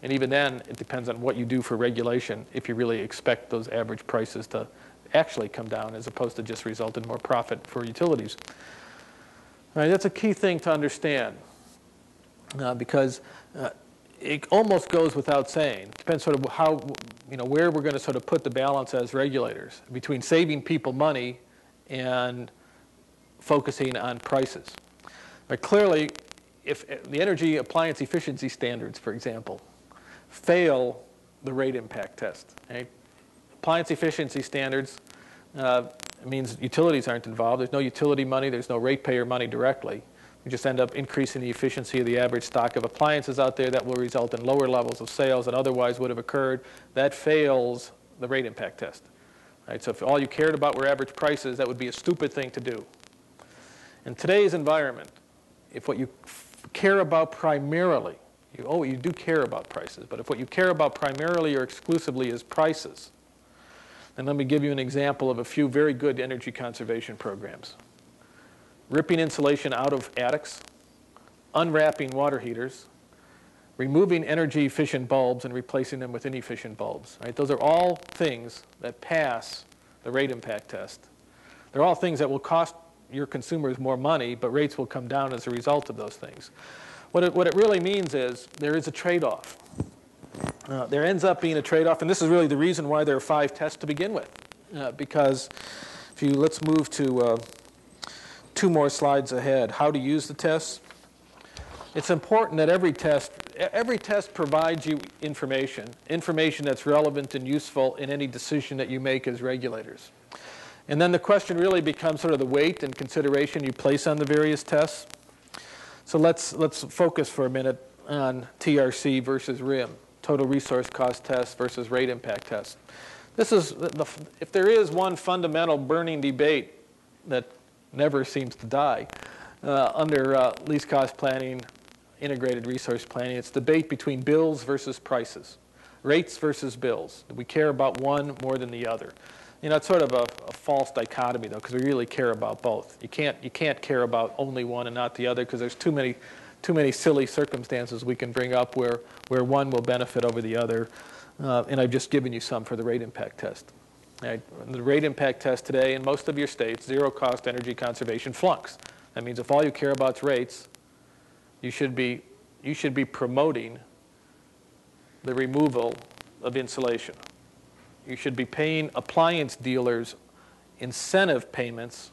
And even then, it depends on what you do for regulation if you really expect those average prices to actually come down as opposed to just result in more profit for utilities. All right, that's a key thing to understand because it almost goes without saying. It depends sort of how, where we're going to sort of put the balance as regulators between saving people money and focusing on prices. But clearly, if the energy appliance efficiency standards, for example, fail the rate impact test, right? Appliance efficiency standards means utilities aren't involved. There's no utility money. There's no ratepayer money directly. We just end up increasing the efficiency of the average stock of appliances out there that will result in lower levels of sales that otherwise would have occurred. That fails the rate impact test. Right? So if all you cared about were average prices, that would be a stupid thing to do. In today's environment, if what you care about primarily, you do care about prices, but if what you care about primarily or exclusively is prices, then let me give you an example of a few very good energy conservation programs. Ripping insulation out of attics, unwrapping water heaters, removing energy efficient bulbs and replacing them with inefficient bulbs. Right? Those are all things that pass the rate impact test. They're all things that will cost your consumers more money, but rates will come down as a result of those things. What it really means is there is a trade-off. There ends up being a trade-off, and this is really the reason why there are 5 tests to begin with. Because let's move to 2 more slides ahead. How to use the tests. It's important that every test provides you information that's relevant and useful in any decision that you make as regulators. And then the question really becomes sort of the weight and consideration you place on the various tests. So let's focus for a minute on TRC versus RIM, total resource cost test versus rate impact test. This is if there is one fundamental burning debate that never seems to die under least cost planning, integrated resource planning, it's debate between bills versus prices, rates versus bills. Do we care about one more than the other? It's sort of a false dichotomy, though, because we really care about both. You can't care about only one and not the other because there's too many silly circumstances we can bring up where one will benefit over the other. And I've just given you some for the rate impact test. Right? The rate impact test today in most of your states, zero cost energy conservation flunks. That means if all you care about is rates, you should be promoting the removal of insulation. You should be paying appliance dealers incentive payments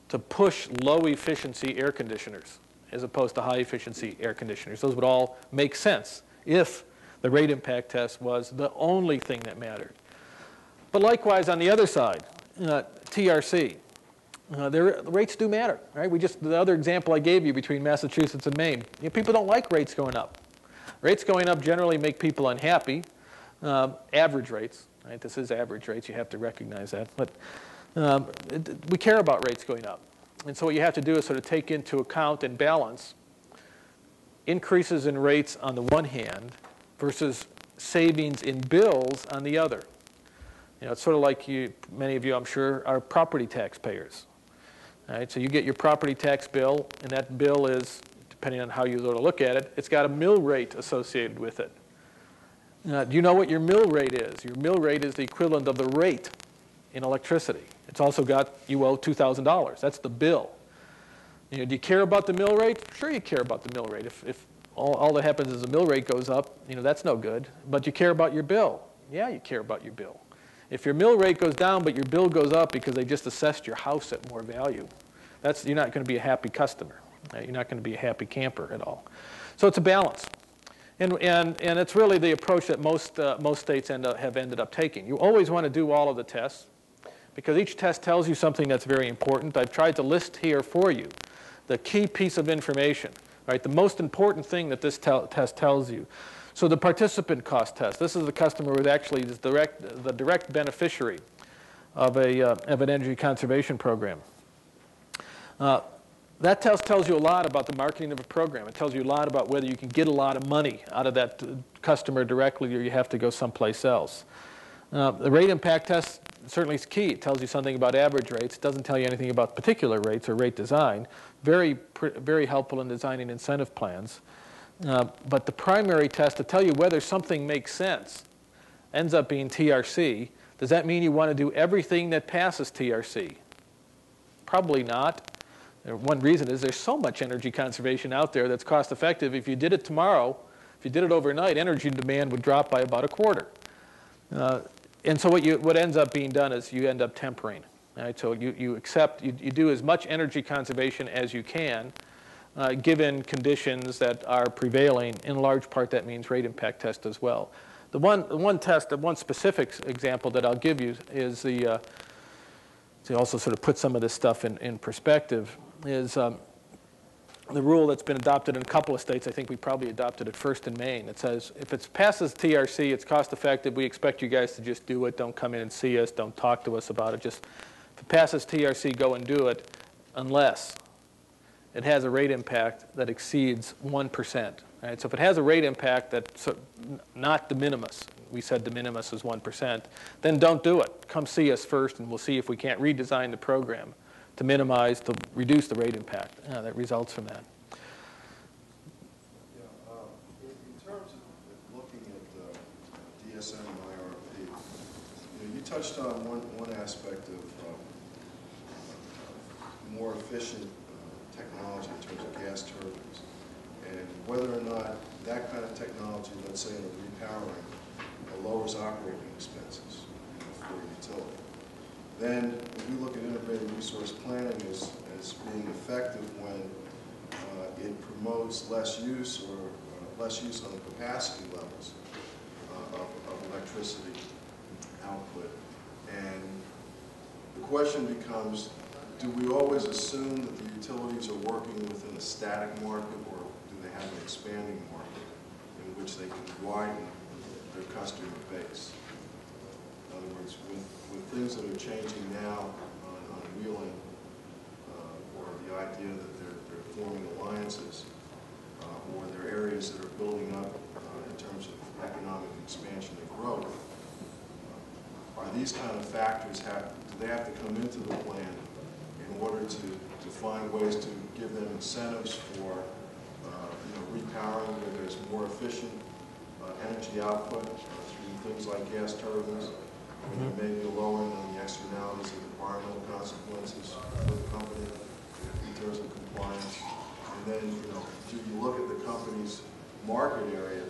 to push low-efficiency air conditioners as opposed to high-efficiency air conditioners. Those would all make sense if the rate impact test was the only thing that mattered. But likewise, on the other side, TRC. The rates do matter, right? The other example I gave you between Massachusetts and Maine, people don't like rates going up. Rates going up generally make people unhappy. Average rates, right? This is average rates. You have to recognize that. But we care about rates going up. And so what you have to do is sort of take into account and balance increases in rates on the one hand versus savings in bills on the other. It's sort of like many of you, I'm sure, are property taxpayers. Right? So you get your property tax bill, and that bill is, depending on how you sort of look at it, it's got a mill rate associated with it. Do you know what your mill rate is? Your mill rate is the equivalent of the rate in electricity. It's also got, you owe $2,000. That's the bill. Do you care about the mill rate? Sure you care about the mill rate. If all that happens is the mill rate goes up, that's no good. But you care about your bill. Yeah, you care about your bill. If your mill rate goes down but your bill goes up because they just assessed your house at more value, you're not going to be a happy customer. You're not going to be a happy camper at all. So it's a balance. And it's really the approach that most states have ended up taking. You always want to do all of the tests because each test tells you something that's very important. I've tried to list here for you the key piece of information, right? The most important thing that this test tells you. So the participant cost test. This is the customer who actually is the direct beneficiary of an energy conservation program. That test tells you a lot about the marketing of a program. It tells you a lot about whether you can get a lot of money out of that customer directly or you have to go someplace else. The rate impact test certainly is key. It tells you something about average rates. It doesn't tell you anything about particular rates or rate design. Very helpful in designing incentive plans. But the primary test to tell you whether something makes sense ends up being TRC. Does that mean you want to do everything that passes TRC? Probably not. One reason is there's so much energy conservation out there that's cost effective. If you did it tomorrow, if you did it overnight, energy demand would drop by about a quarter. And so what ends up being done is you end up tempering. Right? So you do as much energy conservation as you can, given conditions that are prevailing. In large part, that means rate impact test as well. The one specific example that I'll give you is to also sort of put some of this stuff in perspective, is the rule that's been adopted in a couple of states. I think we probably adopted it first in Maine. It says, if it passes TRC, it's cost effective. We expect you guys to just do it. Don't come in and see us. Don't talk to us about it. Just, if it passes TRC, go and do it, unless it has a rate impact that exceeds 1%. Right? So if it has a rate impact that's not de minimis, we said de minimis is 1%, then don't do it. Come see us first, and we'll see if we can't redesign the program to reduce the rate impact that results from that. Yeah, in terms of looking at DSM and IRP, you touched on one aspect of more efficient technology in terms of gas turbines, and whether or not that kind of technology, let's say in a repowering, lowers operating expenses for a utility. Then, if we look at integrated resource planning as being effective when it promotes less use or less use on the capacity levels of electricity output. And the question becomes, do we always assume that the utilities are working within a static market, or do they have an expanding market in which they can widen their customer base? In other words, with things that are changing now on wheeling, or the idea that they're forming alliances, or there are areas that are building up in terms of economic expansion and growth, are these kind of factors, do they have to come into the plan in order to find ways to give them incentives for repowering where there's more efficient energy output through things like gas turbines, and maybe lowering on the externalities and environmental consequences for the company in terms of compliance. And then, do you look at the company's market area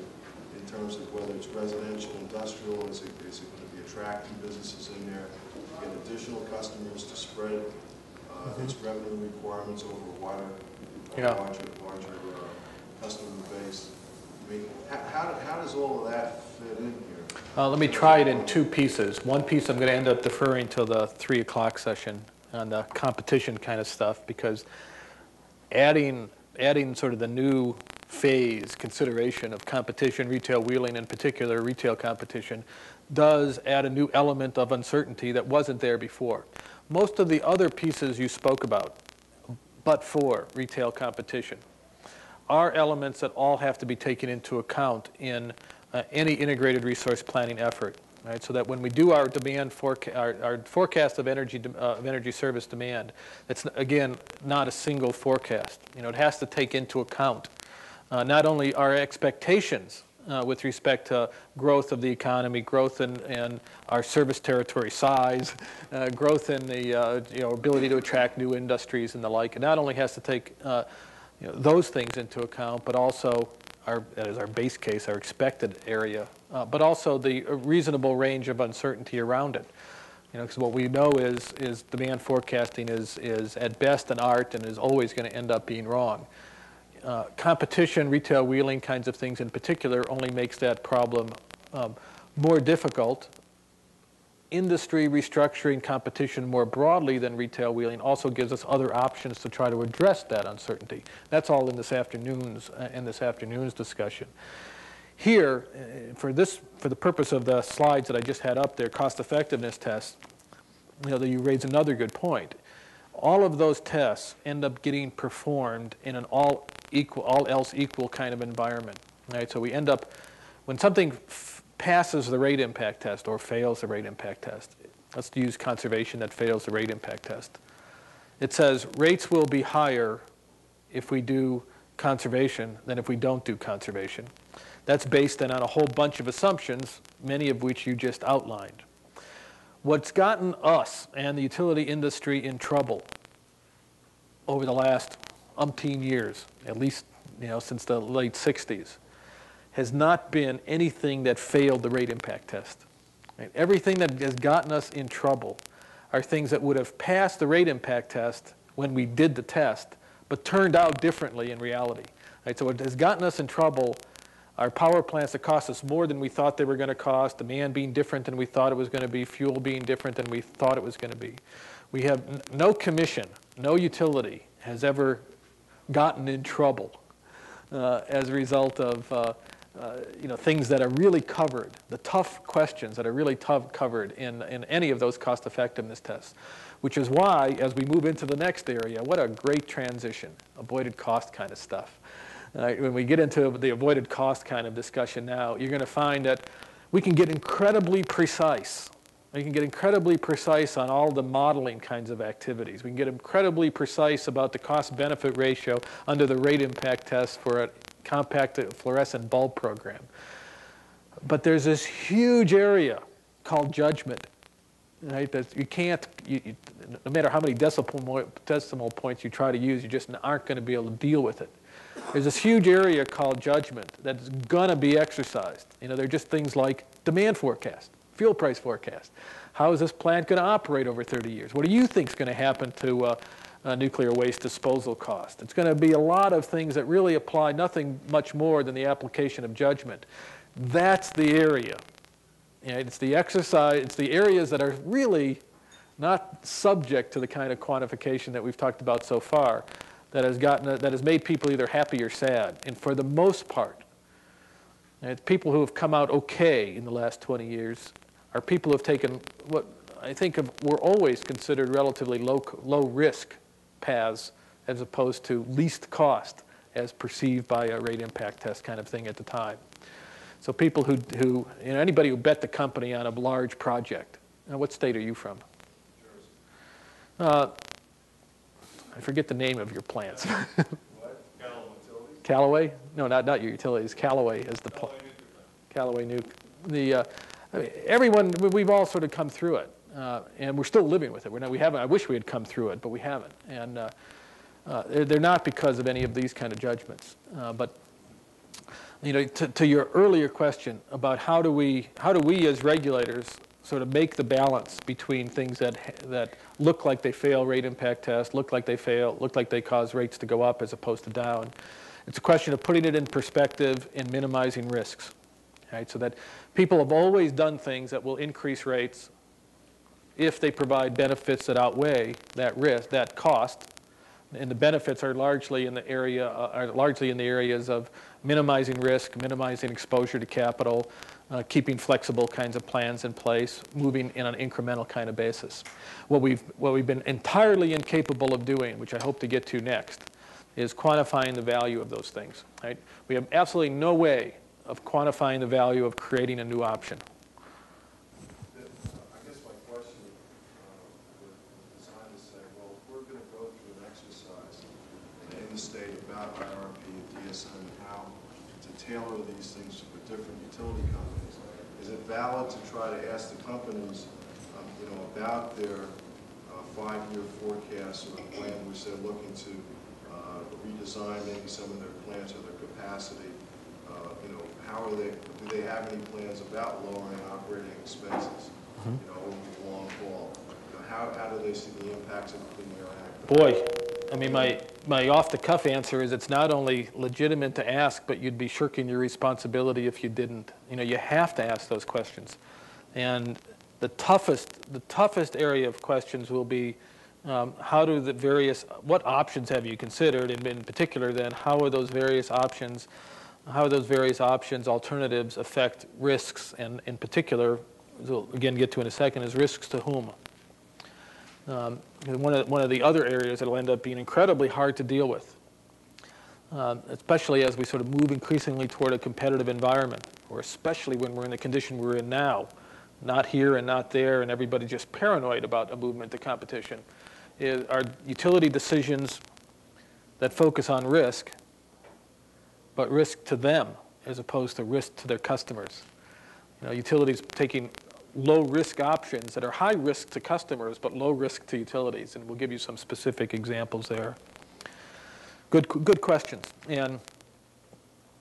in terms of whether it's residential, industrial, is it going to be attracting businesses in there, get additional customers to spread its revenue requirements over a larger customer base? I mean, how does all of that fit in here? Let me try it in two pieces. One piece I'm going to end up deferring till the 3 o'clock session on the competition kind of stuff, because adding sort of the new phase consideration of competition, retail wheeling in particular, retail competition, does add a new element of uncertainty that wasn't there before. Most of the other pieces you spoke about, but for retail competition, are elements that all have to be taken into account in any integrated resource planning effort, right? So that when we do our demand our forecast of energy service demand, it's again not a single forecast. It has to take into account not only our expectations with respect to growth of the economy, growth in our service territory size, growth in the ability to attract new industries and the like. It not only has to take those things into account, but also that is our base case, our expected area, but also the reasonable range of uncertainty around it. Because what we know is demand forecasting is at best an art and is always going to end up being wrong. Competition, retail wheeling kinds of things in particular only makes that problem more difficult. Industry restructuring competition more broadly than retail wheeling also gives us other options to try to address that uncertainty. That's all in this afternoon's discussion. Here, for the purpose of the slides that I just had up there, cost effectiveness tests, you raise another good point. All of those tests end up getting performed in an all else equal kind of environment. Right? So we end up, when something passes the rate impact test or fails the rate impact test, let's use conservation that fails the rate impact test. It says rates will be higher if we do conservation than if we don't do conservation. That's based on a whole bunch of assumptions, many of which you just outlined. What's gotten us and the utility industry in trouble over the last umpteen years, at least since the late 60s, has not been anything that failed the rate impact test. Right? Everything that has gotten us in trouble are things that would have passed the rate impact test when we did the test, but turned out differently in reality. Right? So what has gotten us in trouble are power plants that cost us more than we thought they were going to cost, demand being different than we thought it was going to be, fuel being different than we thought it was going to be. We have no commission, no utility has ever gotten in trouble as a result of things that are really covered, the tough questions that are really tough covered in any of those cost effectiveness tests, which is why, as we move into the next area, what a great transition, avoided cost kind of stuff. When we get into the avoided cost kind of discussion now, you're going to find that we can get incredibly precise. We can get incredibly precise on all the modeling kinds of activities. We can get incredibly precise about the cost-benefit ratio under the rate impact test for a compact fluorescent bulb program. But there's this huge area called judgment, right? That you can't, no matter how many decimal points you try to use, you just aren't going to be able to deal with it. There's this huge area called judgment that's going to be exercised. They're just things like demand forecast, fuel price forecast. How is this plant going to operate over 30 years? What do you think is going to happen to nuclear waste disposal cost? It's going to be a lot of things that really apply nothing much more than the application of judgment. That's the area. It's the exercise, it's the areas that are really not subject to the kind of quantification that we've talked about so far that has made people either happy or sad. And for the most part, people who have come out okay in the last 20 years are people who have taken what I think were always considered relatively low risk paths as opposed to least cost as perceived by a rate impact test kind of thing at the time. So people who anybody who bet the company on a large project. Now, what state are you from? Jersey. I forget the name of your plants. What? Callaway? No, not your utilities. Callaway is the Callaway Nuke. Everyone, we've all sort of come through it, and we're still living with it. We haven't. I wish we had come through it, but we haven't. And they're not because of any of these kind of judgments. But to your earlier question about how do we as regulators sort of make the balance between things that look like they fail rate impact tests, look like they cause rates to go up as opposed to down. It's a question of putting it in perspective and minimizing risks. right? So that people have always done things that will increase rates if they provide benefits that outweigh that risk, that cost. And the benefits are largely in the areas of minimizing risk, minimizing exposure to capital, keeping flexible kinds of plans in place, moving in an incremental kind of basis. What we've been entirely incapable of doing, which I hope to get to next, is quantifying the value of those things. Right? We have absolutely no way of quantifying the value of creating a new option. I guess my question was designed to say, well, if we're going to go through an exercise in the state about IRP and DSM and how to tailor these things for different utility companies, is it valid to try to ask the companies, about their 5-year forecast or plan which they're looking to redesign maybe some of their plants or their capacity? How are they? Do they have any plans about lowering operating expenses? Over the long haul. How do they see the impacts of the Clean Air Act? Boy, I mean, my off-the-cuff answer is it's not only legitimate to ask, but you'd be shirking your responsibility if you didn't. You have to ask those questions, and the toughest area of questions will be what options have you considered, and in particular, then how are those various options, alternatives affect risks, and in particular, we'll again get to in a second, is risks to whom. One of the other areas that will end up being incredibly hard to deal with, especially as we sort of move increasingly toward a competitive environment, or especially when we're in the condition we're in now, not here and not there, and everybody's just paranoid about a movement to competition, are utility decisions that focus on risk, but risk to them as opposed to risk to their customers. Utilities taking low-risk options that are high risk to customers, but low risk to utilities, and we'll give you some specific examples there. Good questions, and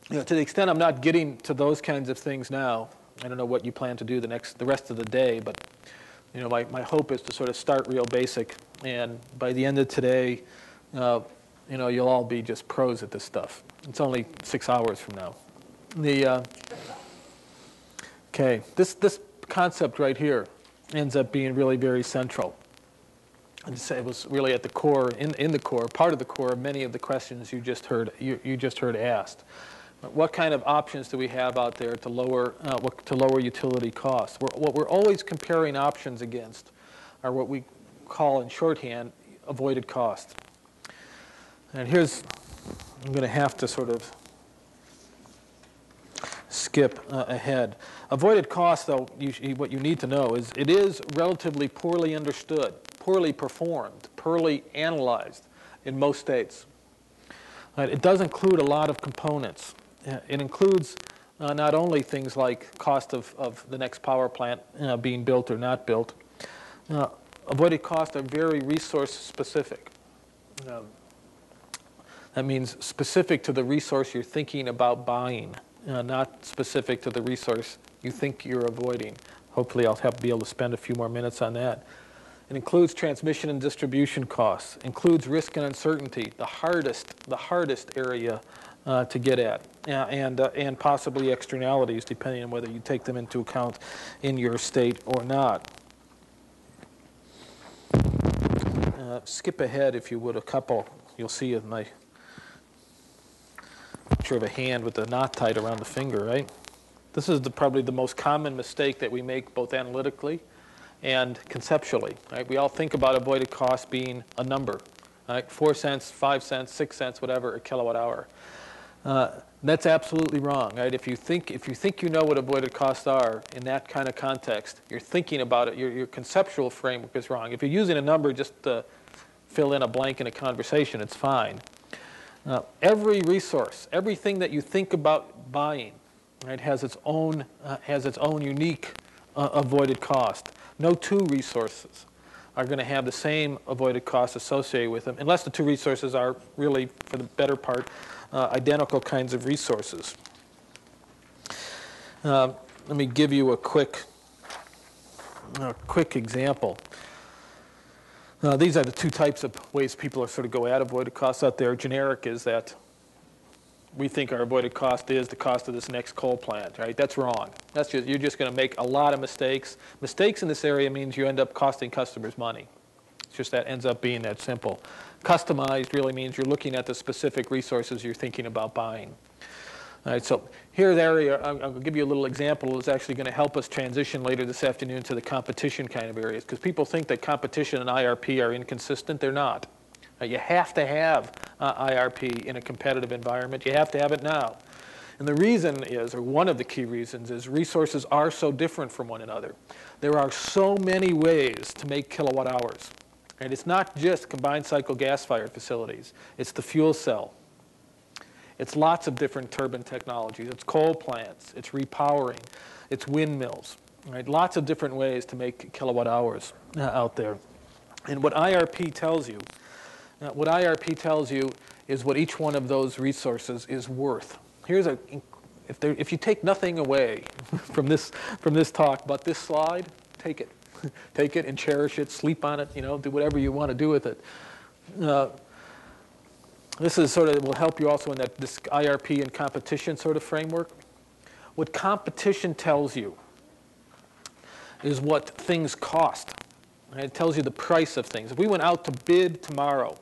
to the extent I'm not getting to those kinds of things now, I don't know what you plan to do the rest of the day, but my hope is to sort of start real basic, and by the end of today, you'll all be just pros at this stuff. It's only 6 hours from now. Okay, this concept right here ends up being really very central. And it was really at the core, in the core, part of the core of many of the questions you just heard asked. What kind of options do we have out there to lower utility costs? What we're always comparing options against are what we call in shorthand avoided cost. And I'm going to have to sort of skip ahead. Avoided cost, though, what you need to know is it is relatively poorly understood, poorly performed, poorly analyzed in most states. It does include a lot of components. It includes not only things like cost of the next power plant being built or not built. Avoided costs are very resource specific. That means specific to the resource you're thinking about buying, not specific to the resource you think you're avoiding. Hopefully I'll be able to spend a few more minutes on that. It includes transmission and distribution costs, includes risk and uncertainty, the hardest area to get at, and possibly externalities, depending on whether you take them into account in your state or not. Skip ahead, if you would, a couple. You'll see in my picture of a hand with a knot tied around the finger, right? This is probably the most common mistake that we make both analytically and conceptually, right? We all think about avoided cost being a number, right? 4 cents, 5 cents, 6 cents, whatever, a kilowatt hour. That's absolutely wrong, right? If you think you know what avoided costs are in that kind of context, you're thinking about it, your conceptual framework is wrong. If you're using a number just to fill in a blank in a conversation, it's fine. Every resource, everything that you think about buying, right, has its own unique avoided cost. No two resources are going to have the same avoided costs associated with them, unless the two resources are really, for the better part, identical kinds of resources. Let me give you a quick example. These are the two types of ways people are sort of go at avoided costs out there. Generic is that we think our avoided cost is the cost of this next coal plant, right? That's wrong. That's just, you're just going to make a lot of mistakes. Mistakes in this area means you end up costing customers money. It's just that ends up being that simple. Customized really means you're looking at the specific resources you're thinking about buying. All right, so here's the area, I'll give you a little example that's actually going to help us transition later this afternoon to the competition kind of areas, because people think that competition and IRP are inconsistent. They're not. You have to have IRP in a competitive environment. You have to have it now. And the reason is, or one of the key reasons is, resources are so different from one another. There are so many ways to make kilowatt hours. And it's not just combined cycle gas-fired facilities. It's the fuel cell. It's lots of different turbine technologies. It's coal plants. It's repowering. It's windmills. Right? Lots of different ways to make kilowatt hours out there. And what IRP tells you, is what each one of those resources is worth. Here's a, if you take nothing away from this talk but this slide, take it. Take it and cherish it, sleep on it, do whatever you want to do with it. This is sort of, will help you also in that this IRP and competition sort of framework. What competition tells you is what things cost. Right? It tells you the price of things. If we went out to bid tomorrow,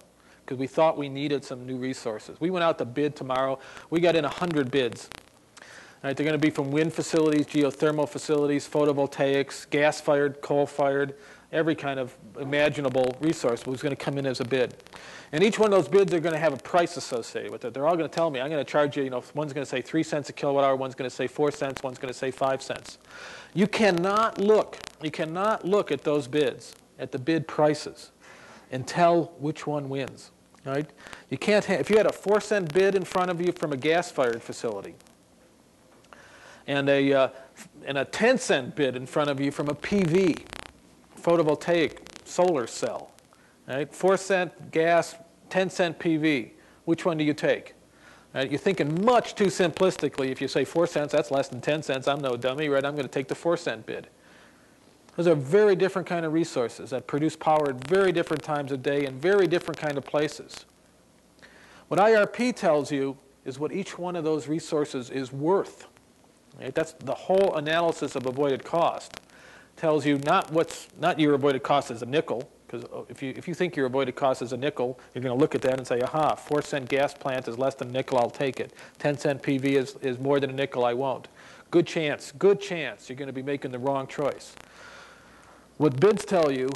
because we thought we needed some new resources, we went out to bid tomorrow, we got in 100 bids. Right, they're going to be from wind facilities, geothermal facilities, photovoltaics, gas-fired, coal-fired, every kind of imaginable resource was going to come in as a bid. And each one of those bids are going to have a price associated with it. They're all going to tell me, I'm going to charge you, one's going to say 3 cents a kilowatt hour, one's going to say 4 cents, one's going to say 5 cents. You cannot look at those bids, at the bid prices, and tell which one wins. Right? You can't if you had a 4-cent bid in front of you from a gas-fired facility, and a 10-cent bid in front of you from a PV, photovoltaic solar cell, right? 4-cent gas, 10-cent PV. Which one do you take? Right? You're thinking much too simplistically. If you say 4 cents, that's less than 10 cents. I'm no dummy, right? I'm going to take the 4-cent bid. Those are very different kind of resources that produce power at very different times of day in very different kind of places. What IRP tells you is what each one of those resources is worth. Right? That's the whole analysis of avoided cost. Tells you not your avoided cost as a nickel, because if you think your avoided cost is a nickel, you're going to look at that and say, aha, 4-cent gas plant is less than a nickel, I'll take it. 10-cent PV is more than a nickel, I won't. Good chance you're going to be making the wrong choice. What bids tell you,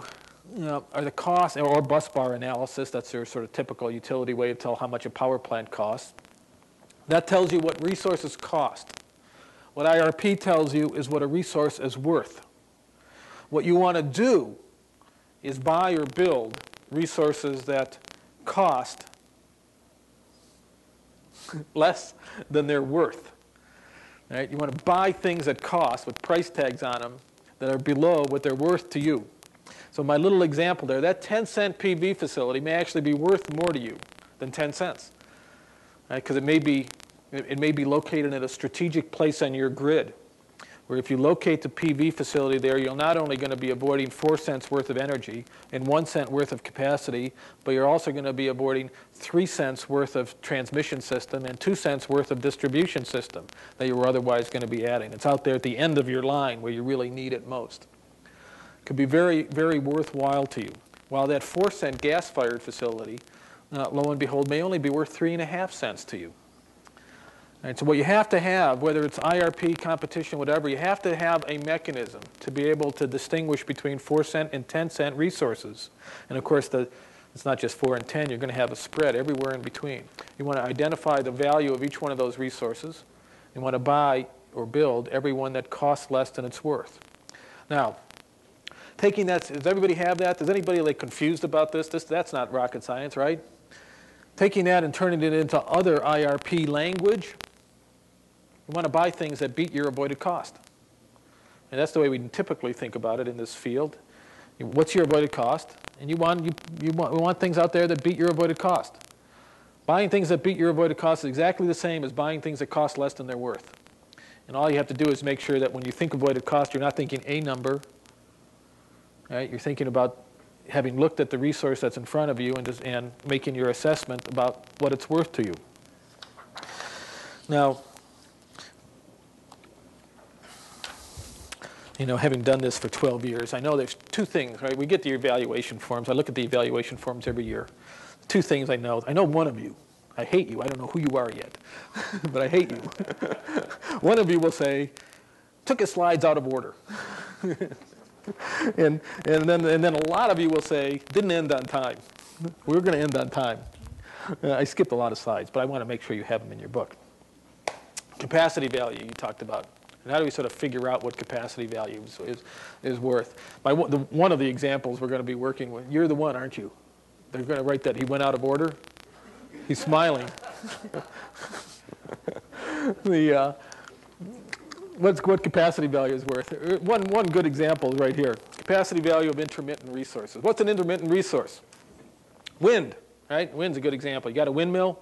are the costs, or bus bar analysis, that's their sort of typical utility way to tell how much a power plant costs. That tells you what resources cost. What IRP tells you is what a resource is worth. What you want to do is buy or build resources that cost less than they're worth. Right? You want to buy things that cost with price tags on them that are below what they're worth to you. So my little example there, that 10-cent PV facility may actually be worth more to you than 10 cents. Because it may be located in a strategic place on your grid, where if you locate the PV facility there, you're not only going to be avoiding 4 cents worth of energy and 1 cent worth of capacity, but you're also going to be avoiding 3 cents worth of transmission system and 2 cents worth of distribution system that you were otherwise going to be adding. It's out there at the end of your line where you really need it most. It could be very, very worthwhile to you. While that 4-cent gas-fired facility, lo and behold, may only be worth 3.5 cents to you. Right, so what you have to have, whether it's IRP, competition, whatever, you have to have a mechanism to be able to distinguish between 4-cent and 10-cent resources. And of course, it's not just 4 and 10. You're going to have a spread everywhere in between. You want to identify the value of each one of those resources. You want to buy or build every one that costs less than it's worth. Now, taking that, does everybody have that? Is anybody confused about this? That's not rocket science, right? Taking that and turning it into other IRP language, you want to buy things that beat your avoided cost. And that's the way we typically think about it in this field. What's your avoided cost? And we want things out there that beat your avoided cost. Buying things that beat your avoided cost is exactly the same as buying things that cost less than they're worth. And all you have to do is make sure that when you think avoided cost, you're not thinking a number. Right? You're thinking about having looked at the resource that's in front of you and making your assessment about what it's worth to you. Now, you know, having done this for 12 years, I know there's two things, right? We get the evaluation forms. I look at the evaluation forms every year. Two things I know. I know one of you. I hate you. I don't know who you are yet, but I hate you. One of you will say, took his slides out of order. and then a lot of you will say, didn't end on time. We were going to end on time. I skipped a lot of slides, but I want to make sure you have them in your book. Capacity value you talked about. And how do we sort of figure out what capacity value is worth? One of the examples we're going to be working with, you're the one, aren't you? They're going to write that he went out of order. He's smiling. What capacity value is worth? One good example is right here. Capacity value of intermittent resources. What's an intermittent resource? Wind, right? Wind's a good example. You got a windmill.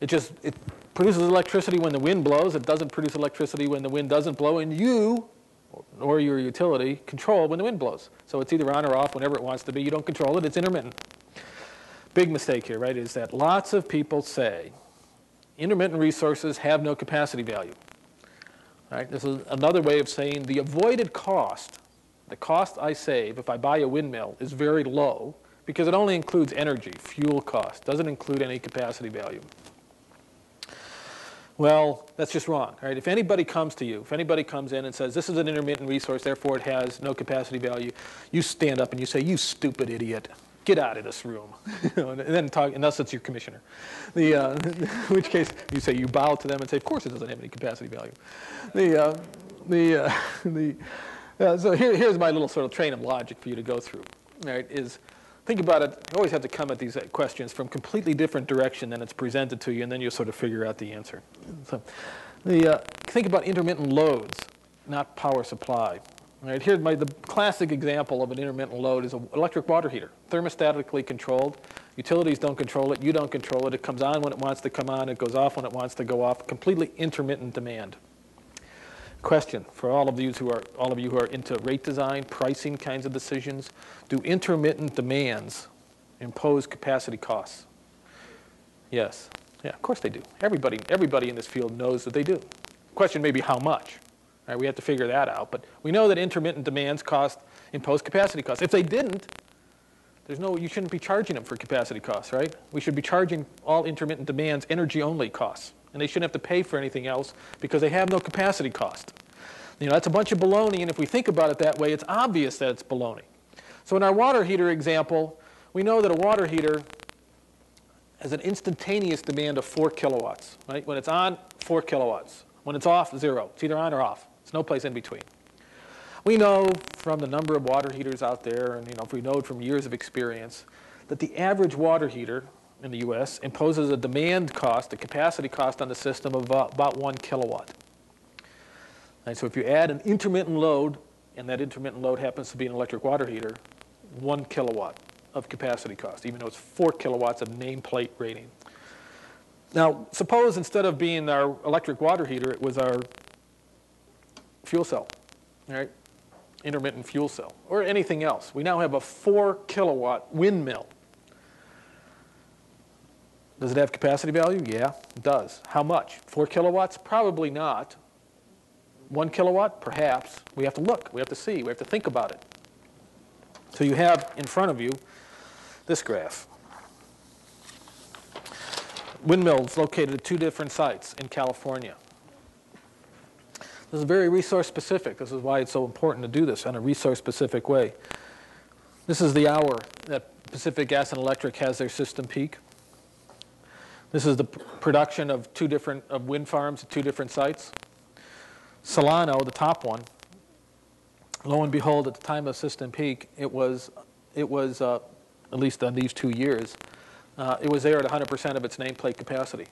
It produces electricity when the wind blows. It doesn't produce electricity when the wind doesn't blow. And you, or your utility, control when the wind blows. So it's either on or off whenever it wants to be. You don't control it. It's intermittent. Big mistake here, right, is that lots of people say intermittent resources have no capacity value. Right? This is another way of saying the avoided cost, the cost I save if I buy a windmill is very low because it only includes energy, fuel cost, doesn't include any capacity value. Well, that's just wrong, right? If anybody comes to you, if anybody comes in and says, this is an intermittent resource, therefore it has no capacity value, you stand up and you say, you stupid idiot, get out of this room. And then talk, unless it's your commissioner. In which case, you say, you bow to them and say, of course it doesn't have any capacity value. So here's my little sort of train of logic for you to go through, right, is think about it. You always have to come at these questions from completely different direction than it's presented to you, and then you'll sort of figure out the answer. So, think about intermittent loads, not power supply. Right, here's the classic example of an intermittent load is an electric water heater, thermostatically controlled. Utilities don't control it. You don't control it. It comes on when it wants to come on. It goes off when it wants to go off. Completely intermittent demand. Question for all of you who are into rate design, pricing kinds of decisions: do intermittent demands impose capacity costs? Yes. Yeah, of course they do. Everybody in this field knows that they do. Question may be how much. Right, we have to figure that out. But we know that intermittent demands impose capacity costs. If they didn't, you shouldn't be charging them for capacity costs, right? We should be charging all intermittent demands energy-only costs. And they shouldn't have to pay for anything else because they have no capacity cost. You know, that's a bunch of baloney, and if we think about it that way, it's obvious that it's baloney. So in our water heater example, we know that a water heater has an instantaneous demand of 4 kilowatts, right? When it's on, 4 kilowatts. When it's off, 0. It's either on or off. There's no place in between. We know from the number of water heaters out there, and if we know it from years of experience, that the average water heater in the U.S. imposes a demand cost, a capacity cost on the system of about 1 kilowatt. And so if you add an intermittent load, and that intermittent load happens to be an electric water heater, 1 kilowatt of capacity cost, even though it's 4 kilowatts of nameplate rating. Now, suppose instead of being our electric water heater, it was our fuel cell, right? Intermittent fuel cell, or anything else. We now have a 4 kilowatt windmill. Does it have capacity value? Yeah, it does. How much? 4 kilowatts? Probably not. 1 kilowatt? Perhaps. We have to look. We have to see. We have to think about it. So you have in front of you this graph. Windmills located at 2 different sites in California. This is very resource specific. This is why it's so important to do this in a resource specific way. This is the hour that Pacific Gas and Electric has their system peak. This is the production of wind farms at 2 different sites. Solano, the top one, lo and behold, at the time of system peak, it was at least on these 2 years, it was there at 100% of its nameplate capacity.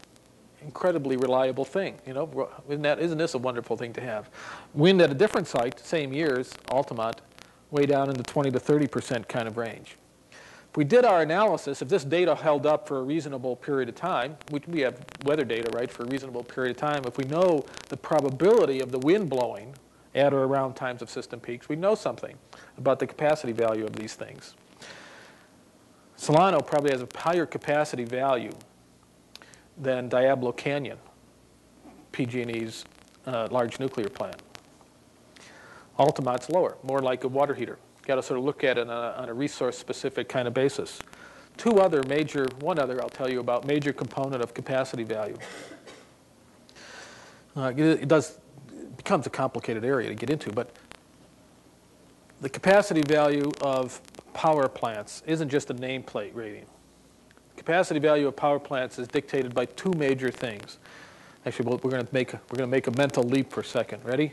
Incredibly reliable thing, isn't this a wonderful thing to have? Wind at a different site, same years, Altamont, way down in the 20 to 30% kind of range. If we did our analysis, if this data held up for a reasonable period of time, we have weather data, right, for a reasonable period of time, if we know the probability of the wind blowing at or around times of system peaks, we know something about the capacity value of these things. Solano probably has a higher capacity value than Diablo Canyon, PG&E's large nuclear plant. Altamont, it's lower, more like a water heater. Got to sort of look at it on a resource-specific kind of basis. One other I'll tell you about, major component of capacity value. It becomes a complicated area to get into, but the capacity value of power plants isn't just a nameplate rating. Capacity value of power plants is dictated by two major things. Actually, we're going to make a mental leap for a second. Ready?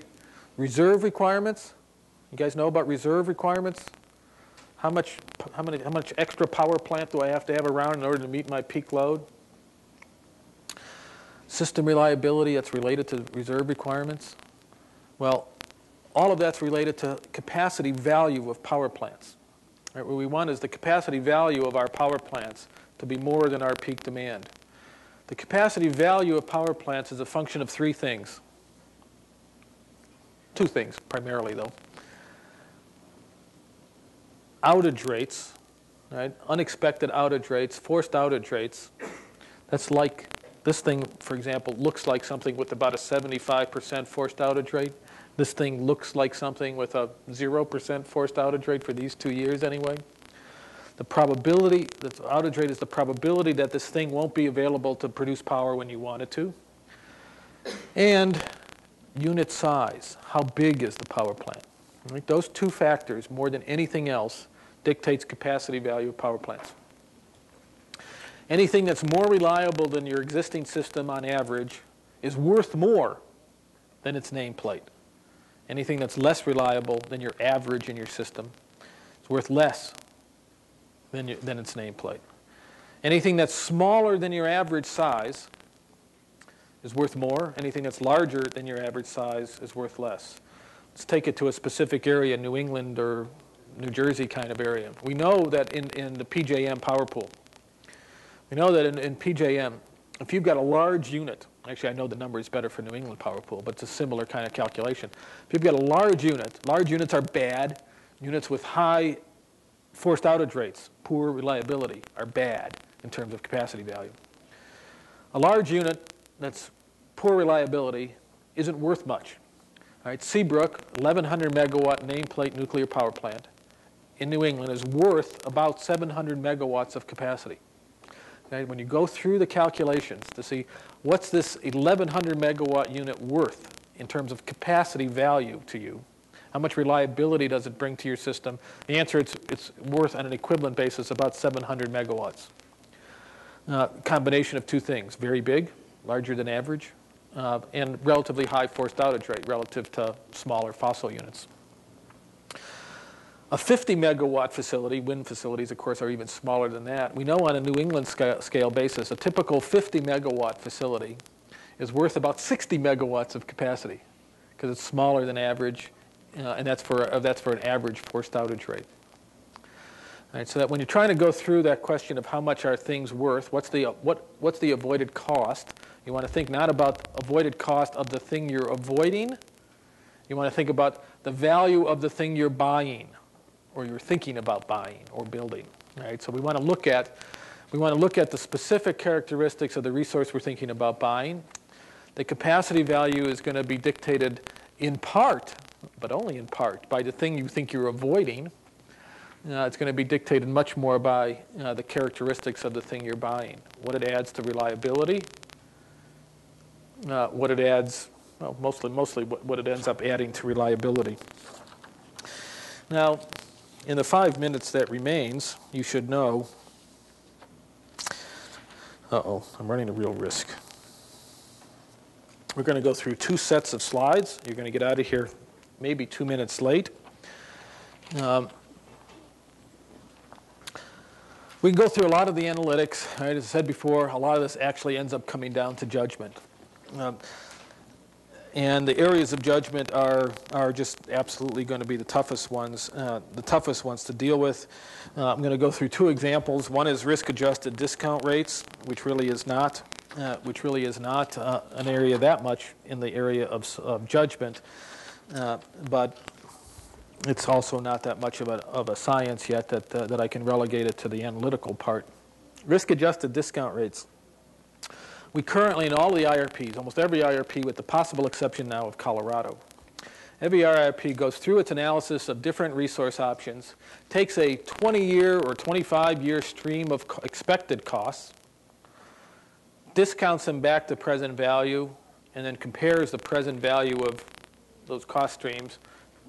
Reserve requirements. You guys know about reserve requirements? How much extra power plant do I have to have around in order to meet my peak load? System reliability, that's related to reserve requirements. Well, all of that's related to capacity value of power plants. Right, what we want is the capacity value of our power plants to be more than our peak demand. The capacity value of power plants is a function of three things. Two things, primarily, though. Outage rates, right? Unexpected outage rates, forced outage rates. That's like this thing, for example, looks like something with about a 75% forced outage rate. This thing looks like something with a 0% forced outage rate for these 2 years anyway. The probability, the outage rate is the probability that this thing won't be available to produce power when you want it to. And unit size, how big is the power plant? Right? Those two factors, more than anything else, dictates capacity value of power plants. Anything that's more reliable than your existing system on average is worth more than its nameplate. Anything that's less reliable than your average in your system is worth less than its nameplate. Anything that's smaller than your average size is worth more. Anything that's larger than your average size is worth less. Let's take it to a specific area, New England or New Jersey kind of area. We know that in the PJM power pool, we know that in PJM, if you've got a large unit, actually I know the number is better for New England power pool, but it's a similar kind of calculation. If you've got a large units are bad. Units with high forced outage rates, poor reliability, are bad in terms of capacity value. A large unit that's poor reliability isn't worth much. All right, Seabrook, 1,100 megawatt nameplate nuclear power plant in New England is worth about 700 megawatts of capacity. Okay, when you go through the calculations to see what's this 1,100 megawatt unit worth in terms of capacity value to you, how much reliability does it bring to your system? The answer, it's worth on an equivalent basis about 700 megawatts. Combination of two things, very big, larger than average, and relatively high forced outage rate relative to smaller fossil units. A 50 megawatt facility, wind facilities of course are even smaller than that. We know on a New England scale basis, a typical 50 megawatt facility is worth about 60 megawatts of capacity because it's smaller than average, and that's for an average forced outage rate. All right, so that when you're trying to go through that question of how much are things worth, what's the avoided cost, you want to think not about avoided cost of the thing you're avoiding. You want to think about the value of the thing you're buying, or you're thinking about buying or building. Right? So we want to look at the specific characteristics of the resource we're thinking about buying. The capacity value is going to be dictated in part, but only in part, by the thing you think you're avoiding. It's going to be dictated much more by the characteristics of the thing you're buying. What it adds to reliability, what it adds, well, mostly what it ends up adding to reliability. Now, in the 5 minutes that remains, you should know, I'm running a real risk. We're going to go through 2 sets of slides. You're going to get out of here maybe 2 minutes late. We can go through a lot of the analytics. Right? As I said before, a lot of this actually ends up coming down to judgment. And the areas of judgment are just absolutely going to be the toughest ones to deal with. I'm going to go through 2 examples. One is risk-adjusted discount rates, which really is not an area that much in the area of judgment, but it's also not that much of a science yet that I can relegate it to the analytical part. Risk-adjusted discount rates. We currently, in all the IRPs, almost every IRP with the possible exception now of Colorado, every IRP goes through its analysis of different resource options, takes a 20-year or 25-year stream of expected costs, discounts them back to present value, and then compares the present value of those cost streams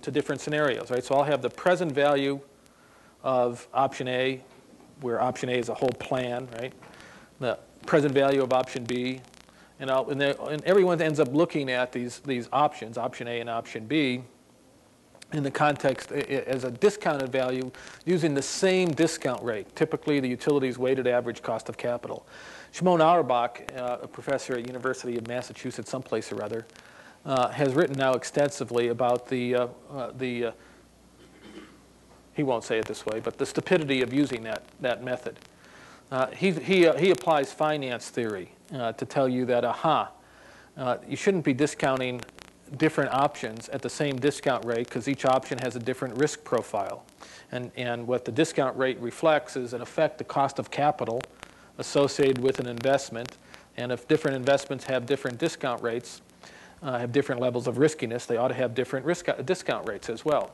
to different scenarios, right? So I'll have the present value of option A, where option A is a whole plan, right? The present value of option B, and everyone ends up looking at these options, option A and option B, in the context as a discounted value using the same discount rate, typically the utility's weighted average cost of capital. Shimon Auerbach, a professor at University of Massachusetts, someplace or other, has written now extensively about he won't say it this way, but the stupidity of using that method. He applies finance theory to tell you that, you shouldn't be discounting different options at the same discount rate because each option has a different risk profile. And what the discount rate reflects is, in effect, the cost of capital associated with an investment. And if different investments have different discount rates, have different levels of riskiness, they ought to have different discount rates as well.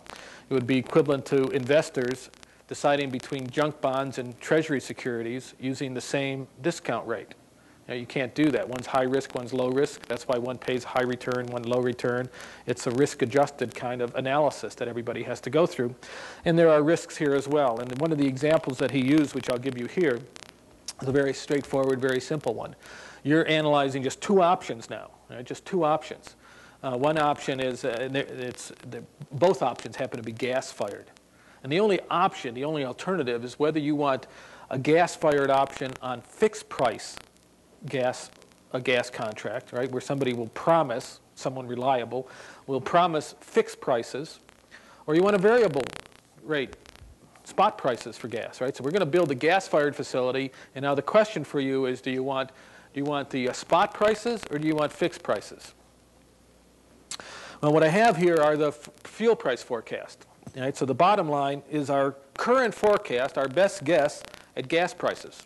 It would be equivalent to investors deciding between junk bonds and treasury securities using the same discount rate. You can't do that. One's high risk, one's low risk. That's why one pays high return, one low return. It's a risk-adjusted kind of analysis that everybody has to go through. And there are risks here as well. And one of the examples that he used, which I'll give you here, is a very straightforward, very simple one. You're analyzing just two options now, right? Just two options. One option is, both options happen to be gas-fired. And the only option, the only alternative is whether you want a gas-fired option on fixed price a gas contract, right, where somebody will promise, someone reliable, will promise fixed prices, or you want a variable rate, spot prices for gas, right? So we're going to build a gas-fired facility, and now the question for you is, do you want the spot prices, or do you want fixed prices? Well, what I have here are the fuel price forecast. Right? So the bottom line is our current forecast, our best guess at gas prices.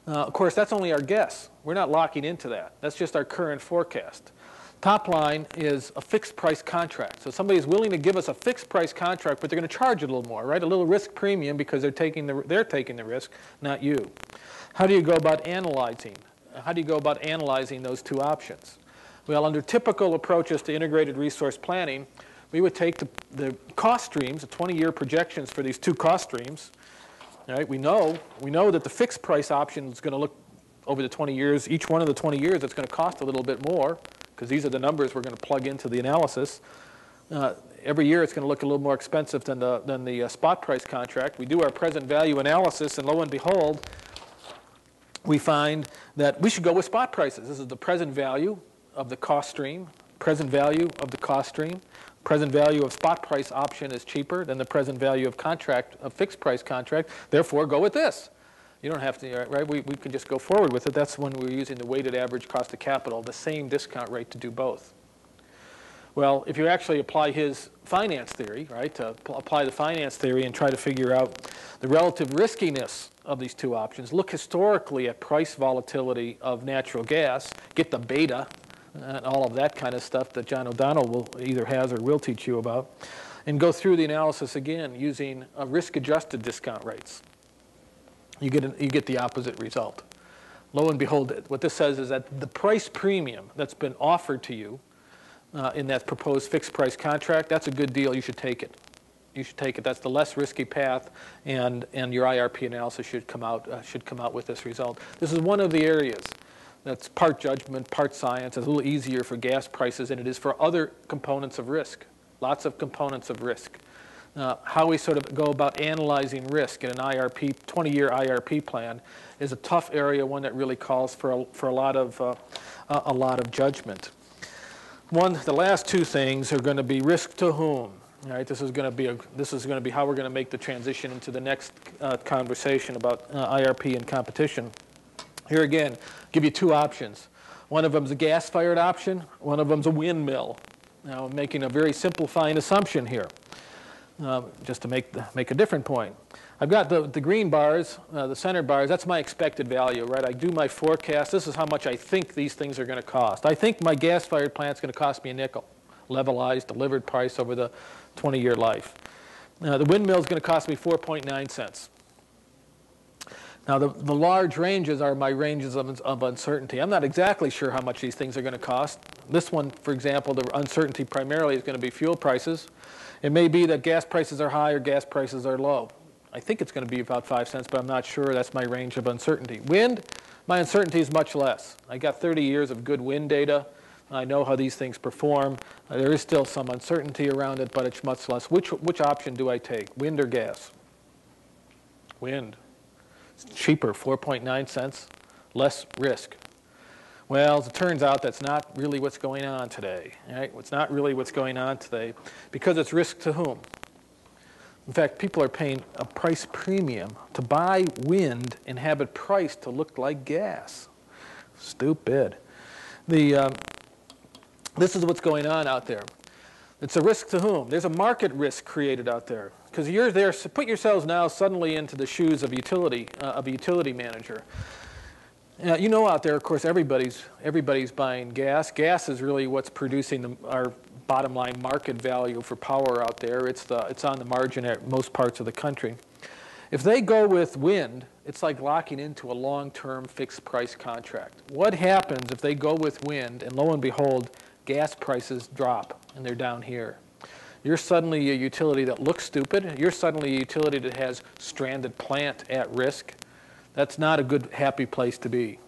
Of course, that's only our guess. We're not locking into that. That's just our current forecast. Top line is a fixed price contract. So somebody is willing to give us a fixed price contract, but they're going to charge a little more, right? A little risk premium because they're taking the risk, not you. How do you go about analyzing? How do you go about analyzing those two options? Well, under typical approaches to integrated resource planning, we would take the cost streams, the 20-year projections for these two cost streams. Right? We know that the fixed price option is going to look over the 20 years. Each one of the 20 years, it's going to cost a little bit more because these are the numbers we're going to plug into the analysis. Every year, it's going to look a little more expensive than the spot price contract. We do our present value analysis, and lo and behold, we find that we should go with spot prices. This is the present value of the cost stream, present value of the cost stream. Present value of spot price option is cheaper than the present value of fixed price contract. Therefore, go with this. You don't have to, right? We can just go forward with it. That's when we're using the weighted average cost of capital, the same discount rate to do both. Well, if you actually apply his finance theory, right, to apply the finance theory and try to figure out the relative riskiness of these two options, look historically at price volatility of natural gas, get the beta, and all of that kind of stuff that John O'Donnell will either has or will teach you about, and go through the analysis again using risk-adjusted discount rates. You get the opposite result. Lo and behold, what this says is that the price premium that's been offered to you in that proposed fixed price contract, that's a good deal. You should take it. You should take it. That's the less risky path, and your IRP analysis should come out with this result. This is one of the areas that's part judgment, part science. It's a little easier for gas prices than it is for other components of risk. Lots of components of risk. How we sort of go about analyzing risk in an IRP, 20-year IRP plan, is a tough area, one that really calls for a lot of judgment. The last two things are going to be risk to whom. All right, this is going to be how we're going to make the transition into the next conversation about IRP and competition. Here again, give you two options. One of them is a gas-fired option. One of them is a windmill. Now, I'm making a very simplifying assumption here, just to make a different point. I've got the green bars, the center bars, that's my expected value, right? I do my forecast. This is how much I think these things are going to cost. I think my gas-fired plant's going to cost me a nickel, levelized, delivered price over the 20-year life. The windmill's going to cost me 4.9 cents. Now, the large ranges are my ranges of uncertainty. I'm not exactly sure how much these things are going to cost. This one, for example, the uncertainty primarily is going to be fuel prices. It may be that gas prices are high or gas prices are low. I think it's going to be about 5 cents, but I'm not sure. That's my range of uncertainty. Wind, my uncertainty is much less. I got 30 years of good wind data. I know how these things perform. There is still some uncertainty around it, but it's much less. Which option do I take, wind or gas? Wind. It's cheaper, 4.9 cents, less risk. Well, as it turns out, that's not really what's going on today. Right? It's not really what's going on today because it's risk to whom? In fact, people are paying a price premium to buy wind and have it priced to look like gas. Stupid. This is what's going on out there. It's a risk to whom? There's a market risk created out there. Because you're there, so put yourselves now suddenly into the shoes of a utility manager. You know out there, of course, everybody's buying gas. Gas is really what's producing our bottom line market value for power out there. It's on the margin at most parts of the country. If they go with wind, it's like locking into a long-term fixed price contract. What happens if they go with wind and lo and behold, gas prices drop and they're down here? You're suddenly a utility that looks stupid. You're suddenly a utility that has stranded plant at risk. That's not a good, happy place to be.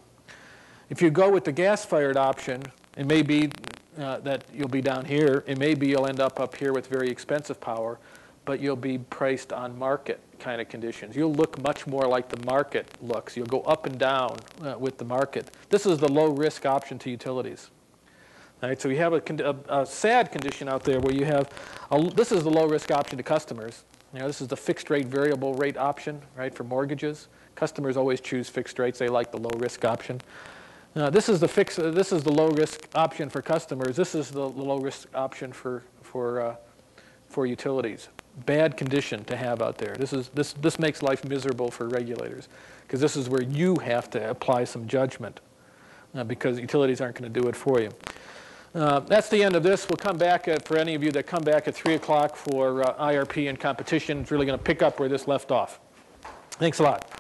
If you go with the gas-fired option, it may be that you'll be down here. It may be you'll end up here with very expensive power, but you'll be priced on market kind of conditions. You'll look much more like the market looks. You'll go up and down with the market. This is the low-risk option to utilities. All right, so you have a sad condition out there where you have, this is the low-risk option to customers. You know, this is the fixed-rate, variable rate option, right, for mortgages. Customers always choose fixed rates. They like the low-risk option. This is the low-risk option for customers. This is the low-risk option for utilities. Bad condition to have out there. This makes life miserable for regulators because this is where you have to apply some judgment because utilities aren't going to do it for you. That's the end of this. We'll come back for any of you that come back at 3 o'clock for IRP and competition. It's really going to pick up where this left off. Thanks a lot.